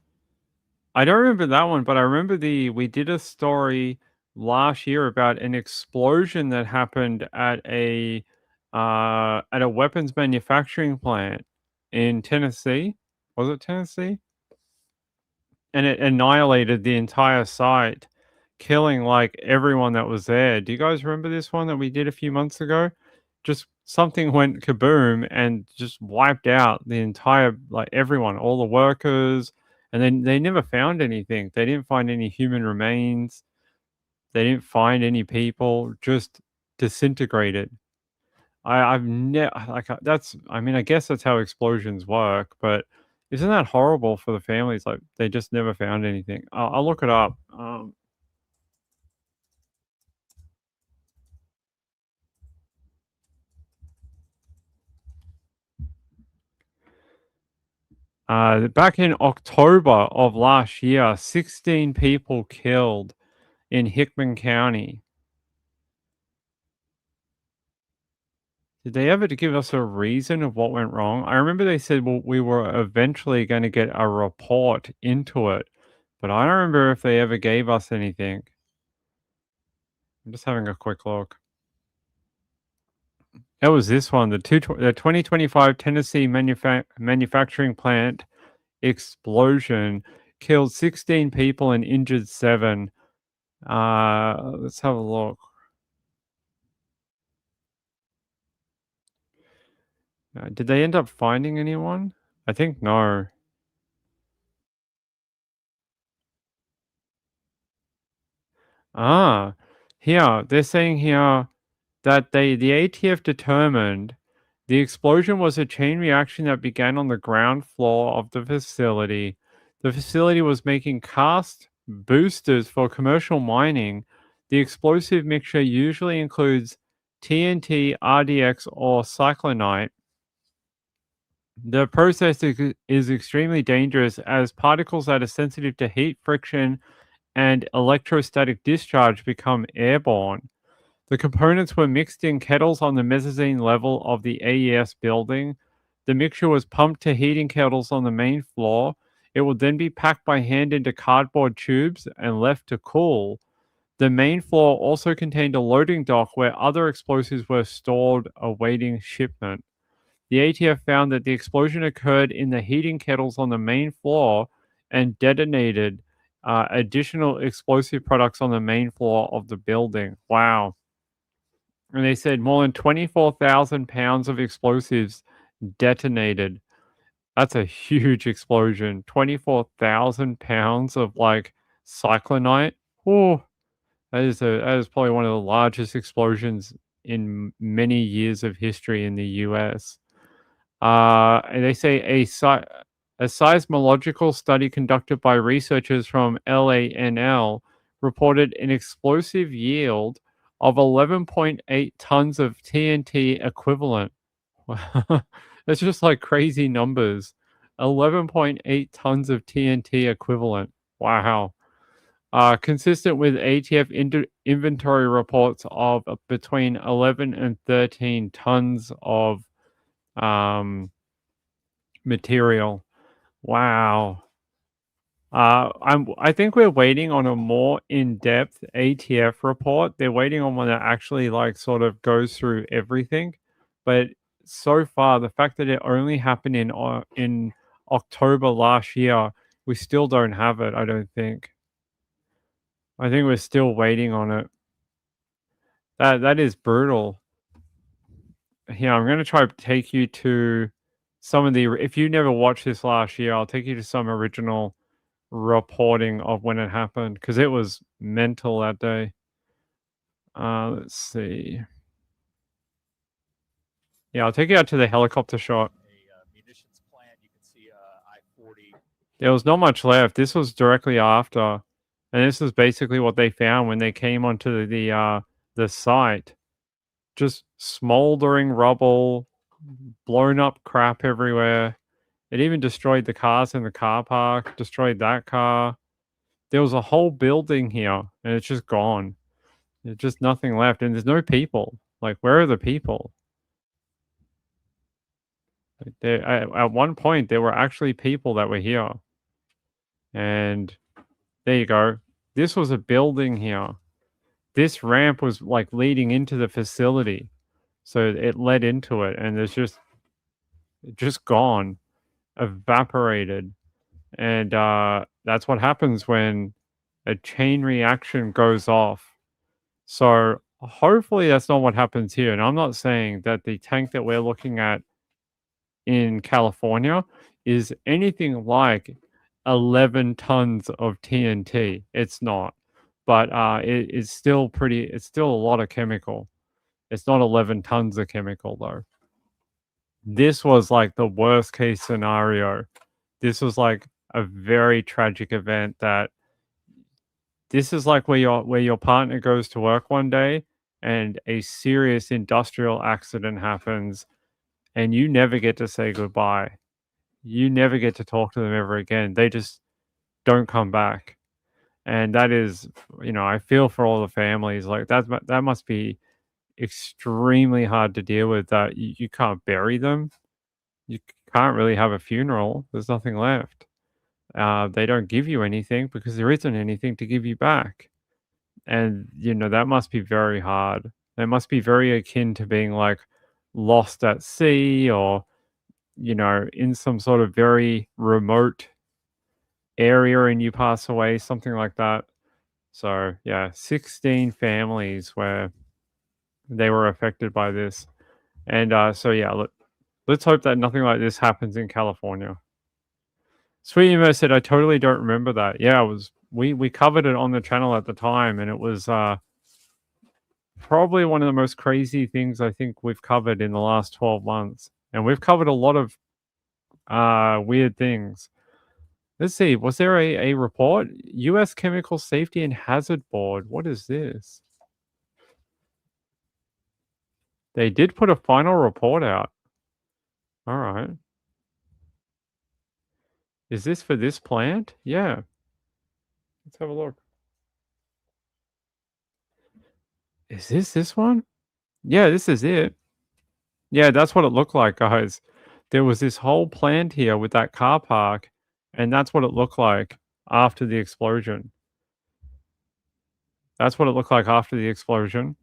Speaker 2: I don't remember that one, but I remember we did a story last year about an explosion that happened at a weapons manufacturing plant in Tennessee. Was it Tennessee? And it annihilated the entire site, killing like everyone that was there. Do you guys remember this one that we did a few months ago? Just something went kaboom and just wiped out the entire, like everyone, all the workers. And then they never found anything. They didn't find any human remains. They didn't find any people. Just disintegrated. I've never like that's. I mean, I guess that's how explosions work. But isn't that horrible for the families? Like they just never found anything. I'll look it up. Back in October of last year, 16 people killed in Hickman County. Did they ever give us a reason of what went wrong? I remember they said, well, we were eventually going to get a report into it, but I don't remember if they ever gave us anything. I'm just having a quick look. That was this one, the 2025 Tennessee manufacturing plant explosion killed 16 people and injured 7. Let's have a look. Did they end up finding anyone? I think no. Here, they're saying here that the ATF determined the explosion was a chain reaction that began on the ground floor of the facility. The facility was making cast boosters for commercial mining. The explosive mixture usually includes TNT, RDX, or cyclonite. The process is extremely dangerous as particles that are sensitive to heat, friction, and electrostatic discharge become airborne. The components were mixed in kettles on the mezzanine level of the AES building. The mixture was pumped to heating kettles on the main floor. It would then be packed by hand into cardboard tubes and left to cool. The main floor also contained a loading dock where other explosives were stored awaiting shipment. The ATF found that the explosion occurred in the heating kettles on the main floor and detonated additional explosive products on the main floor of the building. Wow. And they said more than 24,000 pounds of explosives detonated. That's a huge explosion. 24,000 pounds of like cyclonite. Oh, that is probably one of the largest explosions in many years of history in the US. And they say a seismological study conducted by researchers from LANL reported an explosive yield of 11.8 tons of TNT equivalent. That's just like crazy numbers. 11.8 tons of TNT equivalent. Wow. Consistent with ATF inventory reports of between 11 and 13 tons of material. Wow. I think we're waiting on a more in-depth ATF report. They're waiting on one that actually like sort of goes through everything. But so far, the fact that it only happened in October last year, we still don't have it, I don't think. I think we're still waiting on it. That is brutal. Here, I'm going to try to take you to some of the... If you never watched this last year, I'll take you to some original reporting of when it happened, because it was mental that day. Let's see. Yeah, I'll take you out to the helicopter shot. There was not much left. This was directly after, and this is basically what they found when they came onto the site. Just smoldering rubble, blown up crap everywhere. It even destroyed the cars in the car park, destroyed that car. There was a whole building here, and it's just gone. There's just nothing left, and there's no people. Like, where are the people? Like, at one point, there were actually people that were here. And there you go. This was a building here. This ramp was like leading into the facility. So it led into it, and there's just gone, evaporated. And that's what happens when a chain reaction goes off. So hopefully that's not what happens here. And I'm not saying that the tank that we're looking at in California is anything like 11 tons of TNT. It's not. But it's still it's still a lot of chemical. It's not 11 tons of chemical, though. This was like the worst case scenario. This was like a very tragic event that... This is like where your partner goes to work one day and a serious industrial accident happens and you never get to say goodbye. You never get to talk to them ever again. They just don't come back. And that is, I feel for all the families. Like that must be extremely hard to deal with, that you can't bury them. You can't really have a funeral. There's nothing left. They don't give you anything because there isn't anything to give you back. And, that must be very hard. It must be very akin to being like lost at sea or, in some sort of very remote area and you pass away, something like that. So, yeah, 16 families where they were affected by this. And so, yeah, let's hope that nothing like this happens in California. Sweet Emo said, I totally don't remember that. Yeah, it was we covered it on the channel at the time, and it was probably one of the most crazy things I think we've covered in the last 12 months. And we've covered a lot of weird things. Let's see, was there a report? U.S. Chemical Safety and Hazard Board. What is this? They did put a final report out. All right. Is this for this plant? Yeah. Let's have a look. Is this one? Yeah, this is it. Yeah, that's what it looked like, guys. There was this whole plant here with that car park, and that's what it looked like after the explosion. That's what it looked like after the explosion.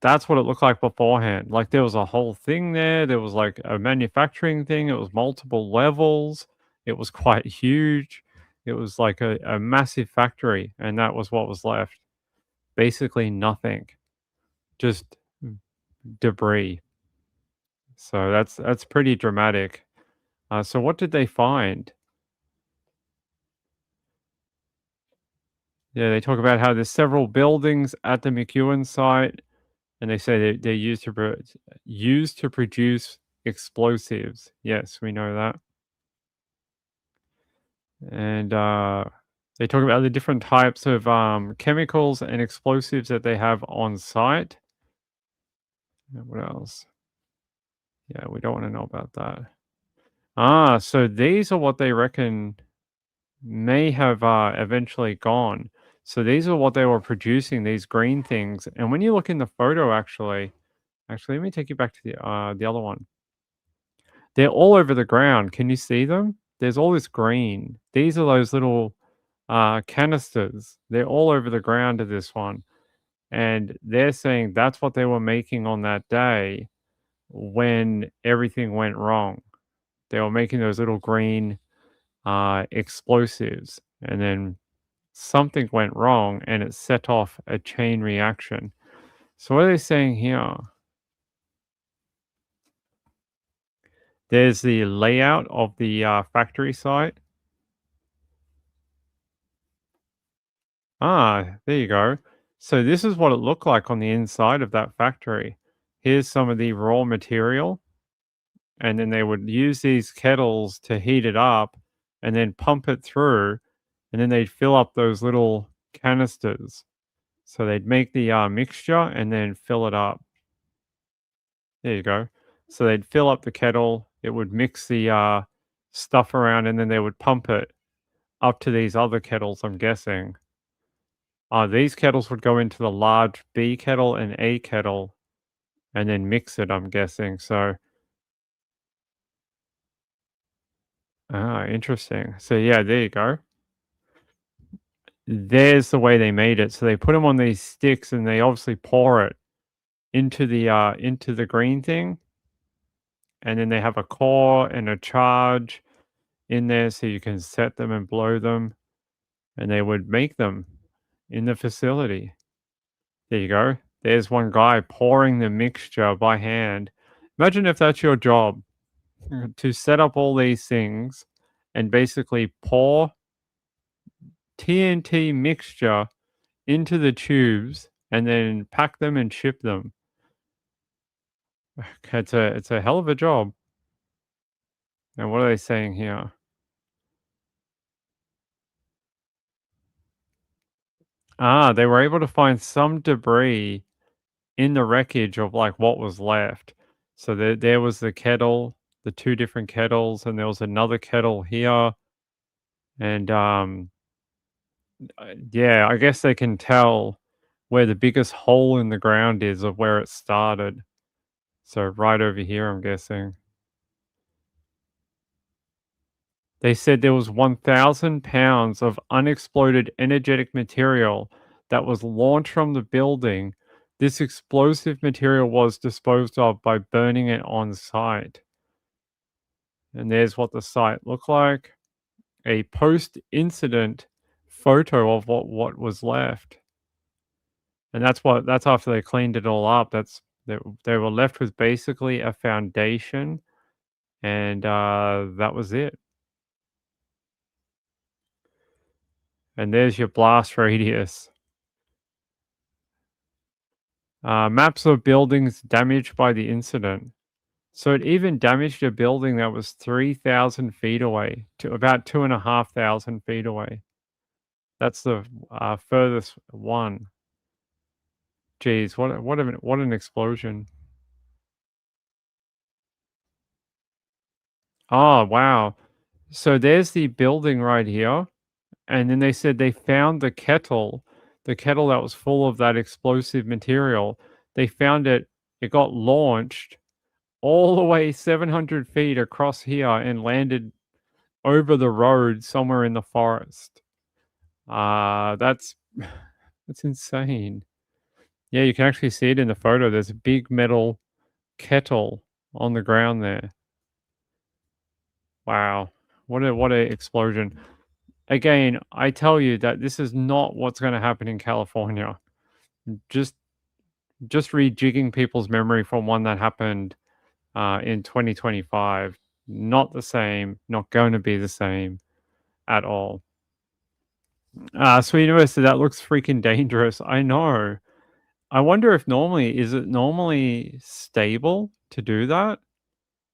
Speaker 2: That's what it looked like beforehand. Like, there was a whole thing there. There was like a manufacturing thing. It was multiple levels. It was quite huge. It was like a massive factory, and that was what was left. Basically nothing. Just debris. So that's pretty dramatic. So what did they find? Yeah, they talk about how there's several buildings at the McEwen site, and they say they're used to produce explosives. Yes, we know that. And They talk about the different types of chemicals and explosives that they have on site. What else? Yeah, we don't want to know about that. So these are what they reckon may have eventually gone. So these are what they were producing, these green things. And when you look in the photo, actually, let me take you back to the other one. They're all over the ground. Can you see them? There's all this green. These are those little canisters. They're all over the ground of this one. And they're saying that's what they were making on that day when everything went wrong. They were making those little green explosives. And then something went wrong and it set off a chain reaction. So what are they saying here? There's the layout of the factory site. There you go. So this is what it looked like on the inside of that factory. Here's some of the raw material. And then they would use these kettles to heat it up and then pump it through. And then they'd fill up those little canisters. So they'd make the mixture and then fill it up. There you go. So they'd fill up the kettle. It would mix the stuff around and then they would pump it up to these other kettles, I'm guessing. These kettles would go into the large B kettle and A kettle and then mix it, I'm guessing. So, interesting. So, yeah, there you go. There's the way they made it. So they put them on these sticks and they obviously pour it into the green thing. And then they have a core and a charge in there so you can set them and blow them. And they would make them in the facility. There you go. There's one guy pouring the mixture by hand. Imagine if that's your job, to set up all these things and basically pour TNT mixture into the tubes and then pack them and ship them. It's a hell of a job. And what are they saying here? They were able to find some debris in the wreckage of like what was left. So there was the kettle, the two different kettles, and there was another kettle here. And yeah, I guess they can tell where the biggest hole in the ground is of where it started. So right over here, I'm guessing. They said there was 1,000 pounds of unexploded energetic material that was launched from the building. This explosive material was disposed of by burning it on site. And there's what the site looked like. A post-incident photo of what was left. And that's after they cleaned it all up. They were left with basically a foundation, and that was it. And there's your blast radius. Maps of buildings damaged by the incident. So it even damaged a building that was 3,000 feet away to about 2,500 feet away. That's the furthest one. Geez, what an explosion! Oh wow! So there's the building right here, and then they said they found the kettle that was full of that explosive material. They found it. It got launched all the way 700 feet across here and landed over the road somewhere in the forest. That's insane. Yeah, you can actually see it in the photo. There's a big metal kettle on the ground there. Wow. What a explosion. Again, I tell you that this is not what's going to happen in California. Just rejigging people's memory from one that happened in 2025. Not the same, not going to be the same at all. Sweet University, that looks freaking dangerous. I know. I wonder if is it normally stable to do that?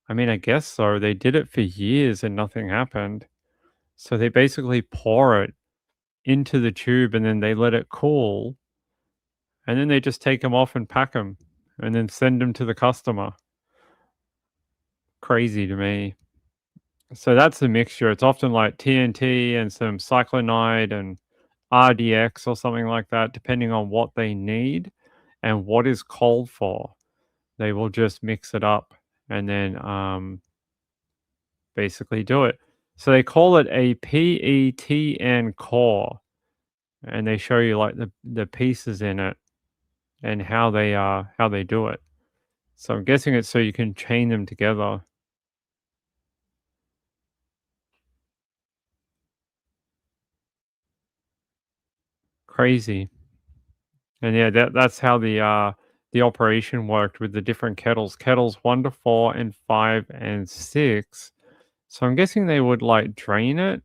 Speaker 2: I mean, I guess so. They did it for years and nothing happened. So they basically pour it into the tube and then they let it cool, and then they just take them off and pack them and then send them to the customer. Crazy to me. So that's the mixture. It's often like TNT and some cyclonide and RDX or something like that, depending on what they need and what is called for. They will just mix it up and then basically do it. So they call it a PETN core, and they show you like the pieces in it and how they do it. So I'm guessing it's so you can chain them together. Crazy. And yeah, that's how the operation worked with the different kettles. Kettles 1 to 4 and 5 and 6. So I'm guessing they would like drain it,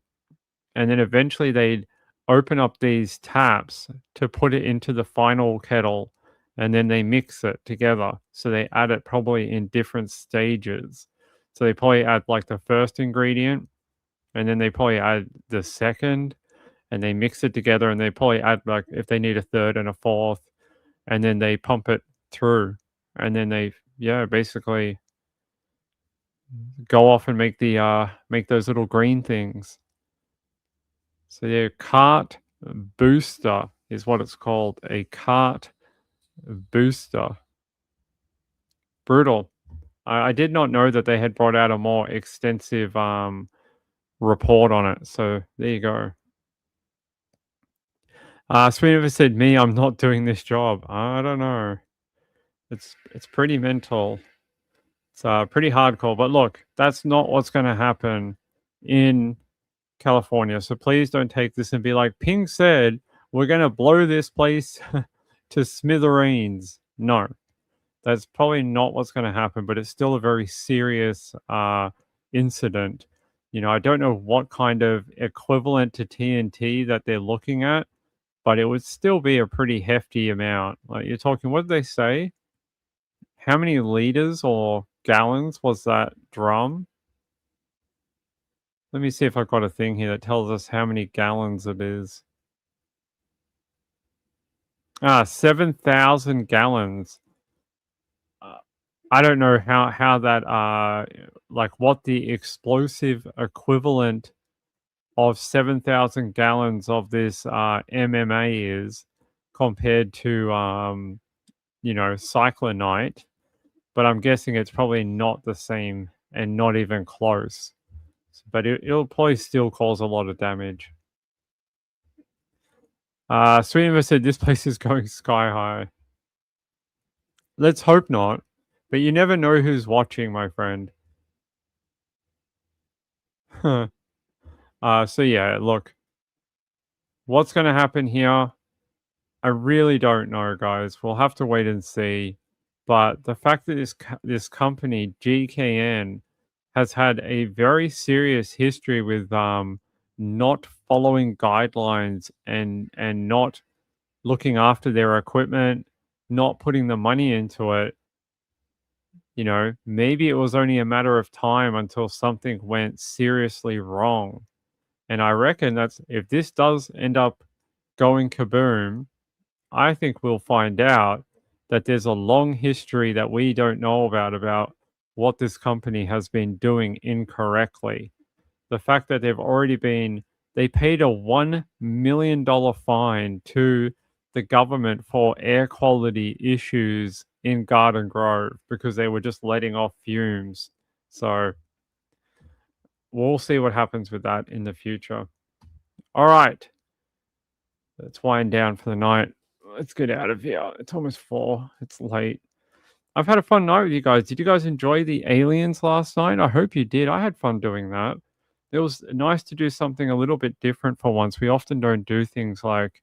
Speaker 2: and then eventually they'd open up these taps to put it into the final kettle, and then they mix it together. So they add it probably in different stages. So they probably add like the first ingredient, and then they probably add the second, and they mix it together, and they probably add like if they need a third and a fourth, and then they pump it through, and then they basically go off and make those little green things. So yeah, cart booster is what it's called, a cart booster. Brutal. I did not know that they had brought out a more extensive report on it. So there you go. Sweeney said, "Me, I'm not doing this job." I don't know. It's pretty mental. It's pretty hardcore. But look, that's not what's going to happen in California. So please don't take this and be like, Ping said, we're going to blow this place to smithereens. No, that's probably not what's going to happen, but it's still a very serious incident. You know, I don't know what kind of equivalent to TNT that they're looking at, but it would still be a pretty hefty amount. Like you're talking, what did they say? How many liters or gallons was that drum? Let me see if I've got a thing here that tells us how many gallons it is. 7,000 gallons. I don't know how that like what the explosive equivalent of 7,000 gallons of this MMA is compared to cyclonite, but I'm guessing it's probably not the same and not even close. But it'll probably still cause a lot of damage. Sweden said this place is going sky high. Let's hope not, but you never know who's watching, my friend. So yeah, look, what's going to happen here? I really don't know, guys. We'll have to wait and see. But the fact that this company GKN has had a very serious history with not following guidelines and not looking after their equipment, not putting the money into it, you know, maybe it was only a matter of time until something went seriously wrong. And I reckon that's if this does end up going kaboom, I think we'll find out that there's a long history that we don't know about what this company has been doing incorrectly. The fact that they paid a $1 million fine to the government for air quality issues in Garden Grove because they were just letting off fumes. So we'll see what happens with that in the future. All right. Let's wind down for the night. Let's get out of here. It's almost 4. It's late. I've had a fun night with you guys. Did you guys enjoy the aliens last night? I hope you did. I had fun doing that. It was nice to do something a little bit different for once. We often don't do things like,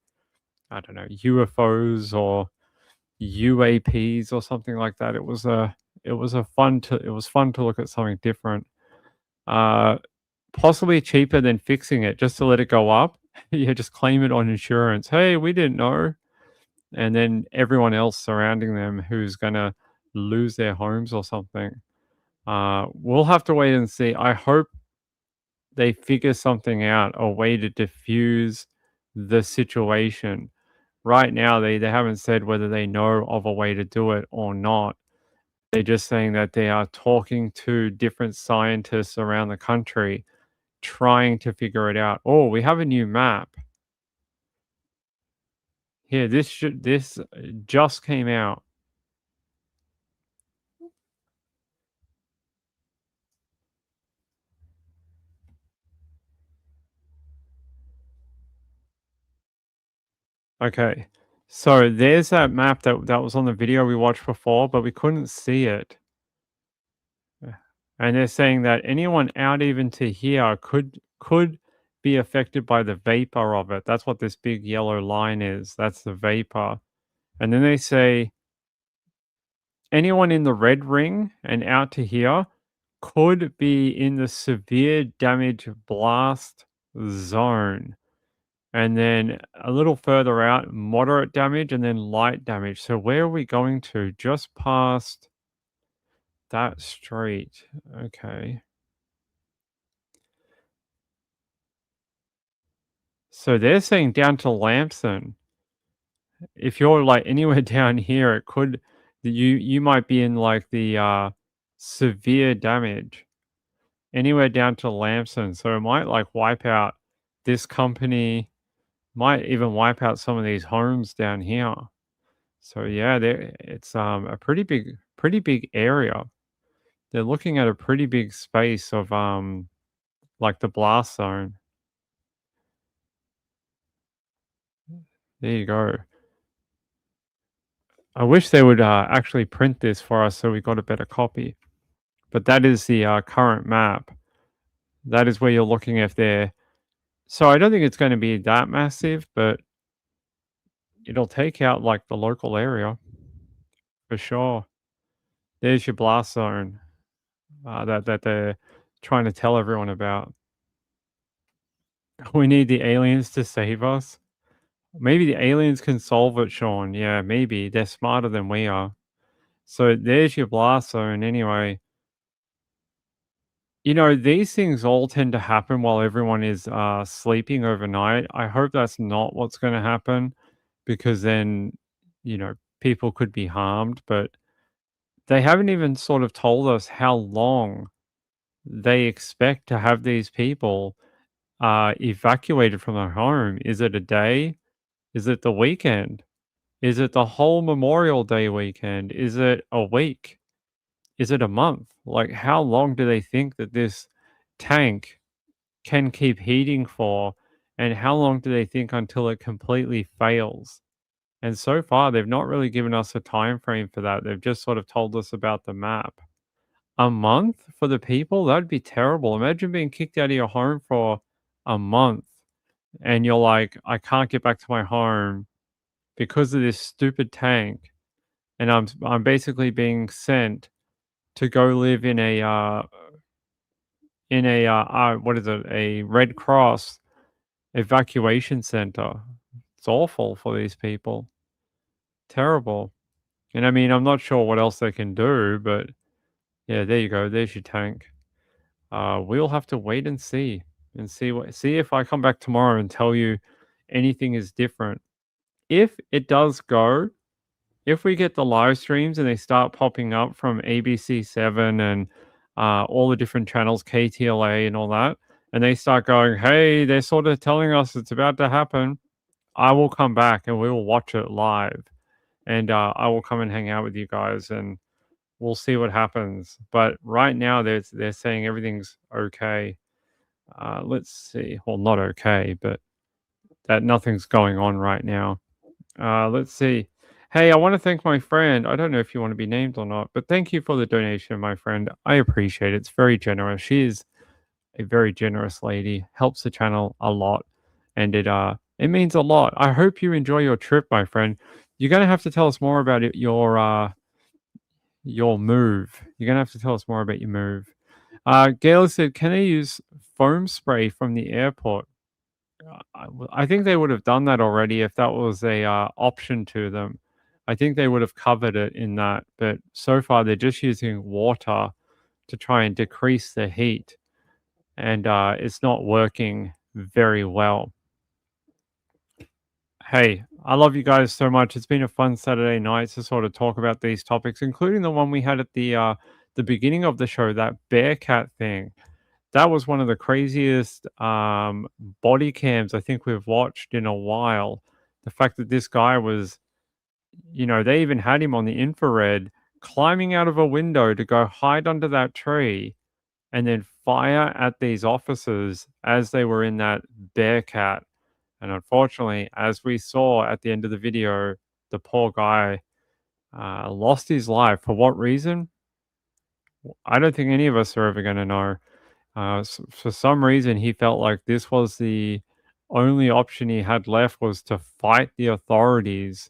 Speaker 2: I don't know, UFOs or UAPs or something like that. It was fun to look at something different. Possibly cheaper than fixing it, just to let it go up. Yeah, just claim it on insurance. Hey, we didn't know. And then everyone else surrounding them who's gonna lose their homes or something. We'll have to wait and see. I hope they figure something out, a way to diffuse the situation. Right now, they haven't said whether they know of a way to do it or not. They're just saying that they are talking to different scientists around the country, trying to figure it out. Oh, we have a new map. Here, this just came out. Okay, so there's that map that was on the video we watched before, but we couldn't see it. And they're saying that anyone out even to here could be affected by the vapor of it. That's what this big yellow line is. That's the vapor. And then they say anyone in the red ring and out to here could be in the severe damage blast zone. And then a little further out, moderate damage and then light damage. So where are we going to? Just past that street. Okay. So they're saying down to Lamson. If you're like anywhere down here, it could you might be in like the severe damage. Anywhere down to Lamson. So it might like wipe out this company, might even wipe out some of these homes down here. So yeah, it's a pretty big area. They're looking at a pretty big space of like the blast zone. There you go. I wish they would actually print this for us so we got a better copy. But that is the current map. That is where you're looking if they're... So I don't think it's going to be that massive, but it'll take out like the local area for sure. There's your blast zone that they're trying to tell everyone about. We need the aliens to save us. Maybe the aliens can solve it, Sean. Yeah, maybe. They're smarter than we are. So there's your blast zone anyway. You know, these things all tend to happen while everyone is sleeping overnight. I hope that's not what's going to happen because then, you know, people could be harmed. But they haven't even sort of told us how long they expect to have these people evacuated from their home. Is it a day? Is it the weekend? Is it the whole Memorial Day weekend? Is it a week? Is it a month? Like, how long do they think that this tank can keep heating for? And how long do they think until it completely fails? And so far, they've not really given us a time frame for that. They've just sort of told us about the map. A month for the people? That'd be terrible. Imagine being kicked out of your home for a month and you're like, I can't get back to my home because of this stupid tank. And I'm basically being sent to go live in a what is it? A Red Cross evacuation center. It's awful for these people. Terrible. And I mean, I'm not sure what else they can do, but yeah, there you go. There's your tank. We'll have to wait and see see if I come back tomorrow and tell you anything is different. If it does go, if we get the live streams and they start popping up from ABC7 and all the different channels, KTLA and all that, and they start going, hey, they're sort of telling us it's about to happen, I will come back and we will watch it live. And I will come and hang out with you guys and we'll see what happens. But right now, they're saying everything's okay. Let's see. Well, not okay, but that nothing's going on right now. Let's see. Hey, I want to thank my friend. I don't know if you want to be named or not, but thank you for the donation, my friend. I appreciate it. It's very generous. She is a very generous lady. Helps the channel a lot, and it means a lot. I hope you enjoy your trip, my friend. You're gonna have to tell us more about it, your move. You're gonna have to tell us more about your move. Gail said, "Can I use foam spray from the airport?" I think they would have done that already if that was a option to them. I think they would have covered it in that, but so far they're just using water to try and decrease the heat, and it's not working very well. Hey, I love you guys so much. It's been a fun Saturday night to sort of talk about these topics, including the one we had at the beginning of the show, that Bearcat thing. That was one of the craziest body cams I think we've watched in a while. The fact that this guy was, they even had him on the infrared climbing out of a window to go hide under that tree and then fire at these officers as they were in that Bearcat. And unfortunately, as we saw at the end of the video, the poor guy lost his life. For what reason? I don't think any of us are ever going to know. For some reason, he felt like this was the only option he had left, was to fight the authorities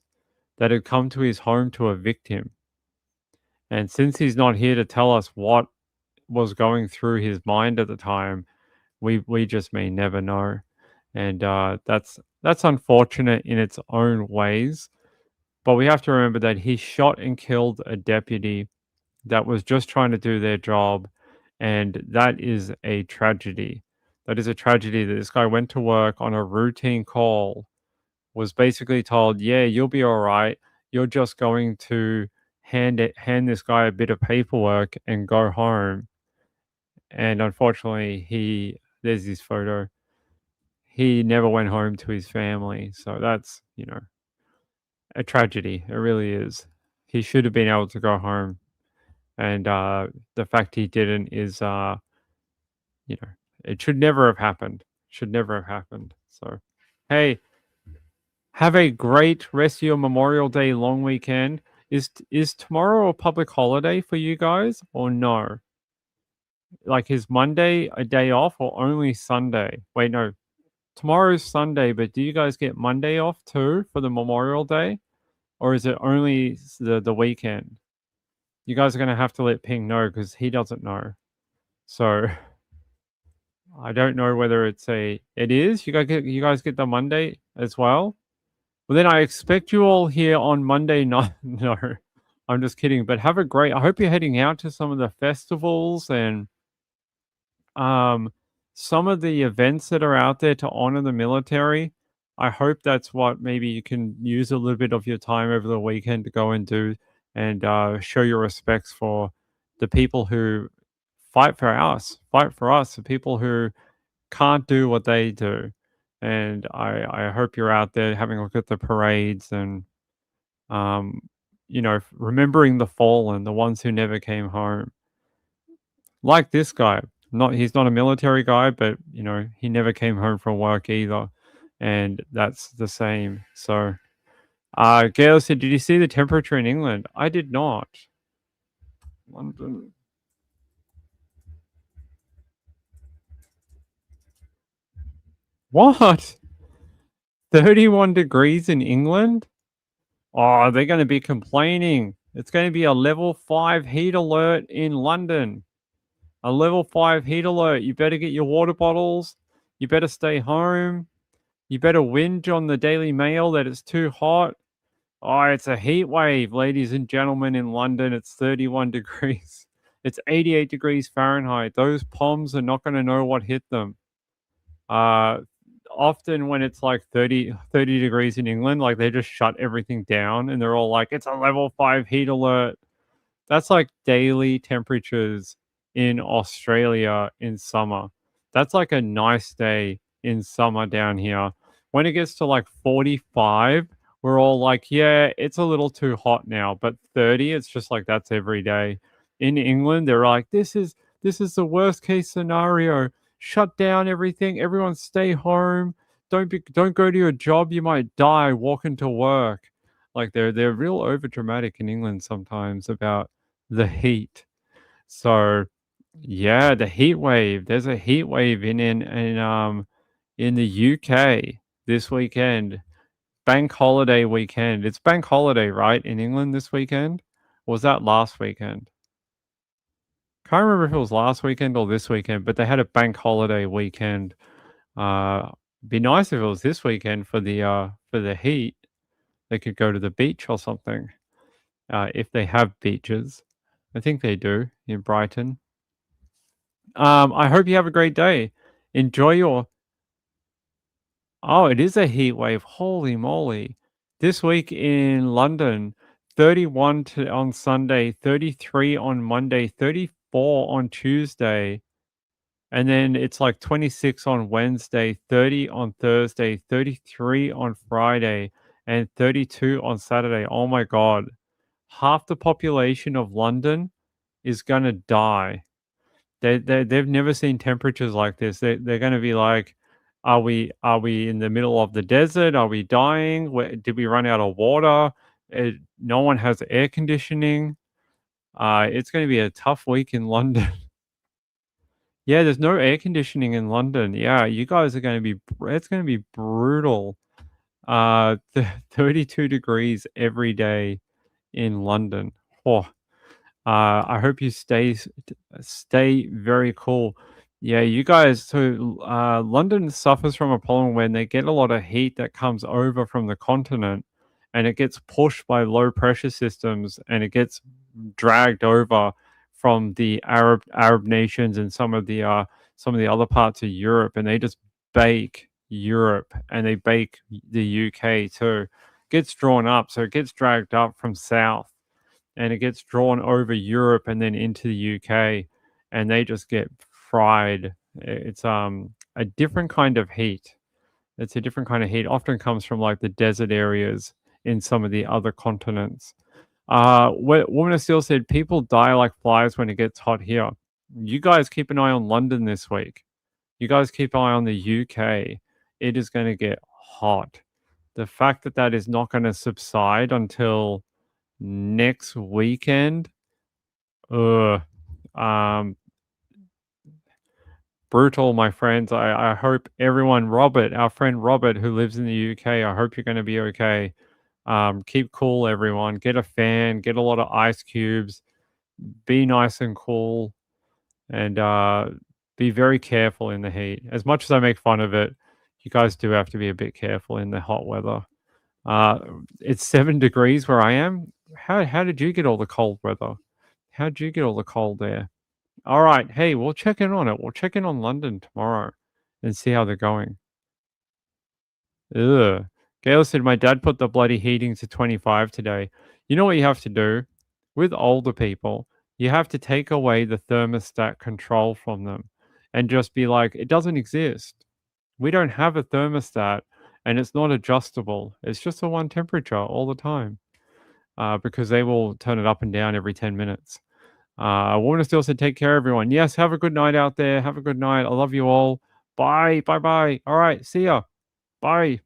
Speaker 2: that had come to his home to evict him. And since he's not here to tell us what was going through his mind at the time, we just may never know. And that's unfortunate in its own ways. But we have to remember that he shot and killed a deputy that was just trying to do their job. And that is a tragedy. That is a tragedy that this guy went to work on a routine call, was basically told, yeah, you'll be all right. You're just going to hand this guy a bit of paperwork and go home. And unfortunately, there's this photo. He never went home to his family. So that's, a tragedy. It really is. He should have been able to go home. And the fact he didn't is, it should never have happened. Should never have happened. So, hey, have a great rest of your Memorial Day long weekend. Is tomorrow a public holiday for you guys or no? Like, is Monday a day off or only Sunday? Wait, no. Tomorrow's Sunday, but do you guys get Monday off too for the Memorial Day? Or is it only the weekend? You guys are going to have to let Ping know because he doesn't know. So I don't know whether it is. You guys get the Monday as well? Well, then I expect you all here on Monday night. No, I'm just kidding. But have a great. I hope you're heading out to some of the festivals and some of the events that are out there to honor the military. I hope that's what maybe you can use a little bit of your time over the weekend to go and do, and show your respects for the people who fight for us, the people who can't do what they do. And I hope you're out there having a look at the parades and, remembering the fallen, the ones who never came home. Like this guy. He's not a military guy, but, he never came home from work either. And that's the same. So, Gail said, did you see the temperature in England? I did not. London. What? 31 degrees in England? Oh, they're going to be complaining. It's going to be a level 5 heat alert in London. A level 5 heat alert. You better get your water bottles. You better stay home. You better whinge on the Daily Mail that it's too hot. Oh, it's a heat wave, ladies and gentlemen, in London. It's 31 degrees. It's 88 degrees Fahrenheit. Those POMs are not going to know what hit them. Often when it's like 30 degrees in England, like they just shut everything down and they're all like, it's a level 5 heat alert. That's like daily temperatures in Australia in summer. That's like a nice day in summer down here. When it gets to like 45, we're all like, yeah, it's a little too hot now. But 30, it's just like that's every day. In England, they're like, this is the worst case scenario. Shut down everything. Everyone stay home. Don't go to your job. You might die walking to work. Like they're real over dramatic in England sometimes about the heat. So yeah, the heat wave. There's a heat wave in the UK this weekend. Bank holiday weekend. It's bank holiday, right, in England this weekend? Or was that last weekend? Can't remember if it was last weekend or this weekend, but they had a bank holiday weekend. Be nice if it was this weekend for the heat. They could go to the beach or something. If they have beaches. I think they do in Brighton. I hope you have a great day. Enjoy your Oh, it is a heat wave. Holy moly. This week in London, 31 on Sunday, 33 on Monday, 34 on Tuesday. And then it's like 26 on Wednesday, 30 on Thursday, 33 on Friday, and 32 on Saturday. Oh my God. Half the population of London is going to die. They've never seen temperatures like this. They're going to be like, are we in the middle of the desert? Are we dying? Did we run out of water? No one has air conditioning. It's going to be a tough week in London. Yeah, there's no air conditioning in London. Yeah, you guys are going to be. It's going to be brutal. 32 degrees every day in London. Oh, I hope you stay very cool. Yeah, you guys. So London suffers from a problem when they get a lot of heat that comes over from the continent, and it gets pushed by low pressure systems, and it gets dragged over from the Arab nations and some of the other parts of Europe, and they just bake Europe and they bake the UK too. Gets drawn up, so it gets dragged up from south and it gets drawn over Europe and then into the UK, and they just get fried. It's a different kind of heat. It's a different kind of heat. Often comes from like the desert areas in some of the other continents. Woman of Steel said people die like flies when it gets hot here. You guys keep an eye on London this week. You guys keep an eye on the UK. It is going to get hot. The fact that that is not going to subside until next weekend, brutal, my friends. I hope everyone, Robert, our friend Robert, who lives in the UK, I hope you're going to be okay. Keep cool, everyone. Get a fan, get a lot of ice cubes, be nice and cool, and be very careful in the heat. As much as I make fun of it, you guys do have to be a bit careful in the hot weather. It's 7 degrees where I am. How did you get all the cold weather? How did you get all the cold there? All right. Hey, we'll check in on it. We'll check in on London tomorrow and see how they're going. Ugh. Gail said, my dad put the bloody heating to 25 today. You know what you have to do? With older people, you have to take away the thermostat control from them and just be like, it doesn't exist. We don't have a thermostat and it's not adjustable. It's just a one temperature all the time because they will turn it up and down every 10 minutes. Woman of Steel said, take care, everyone. Yes, have a good night out there. Have a good night. I love you all. Bye. Bye. Bye. All right. See ya. Bye.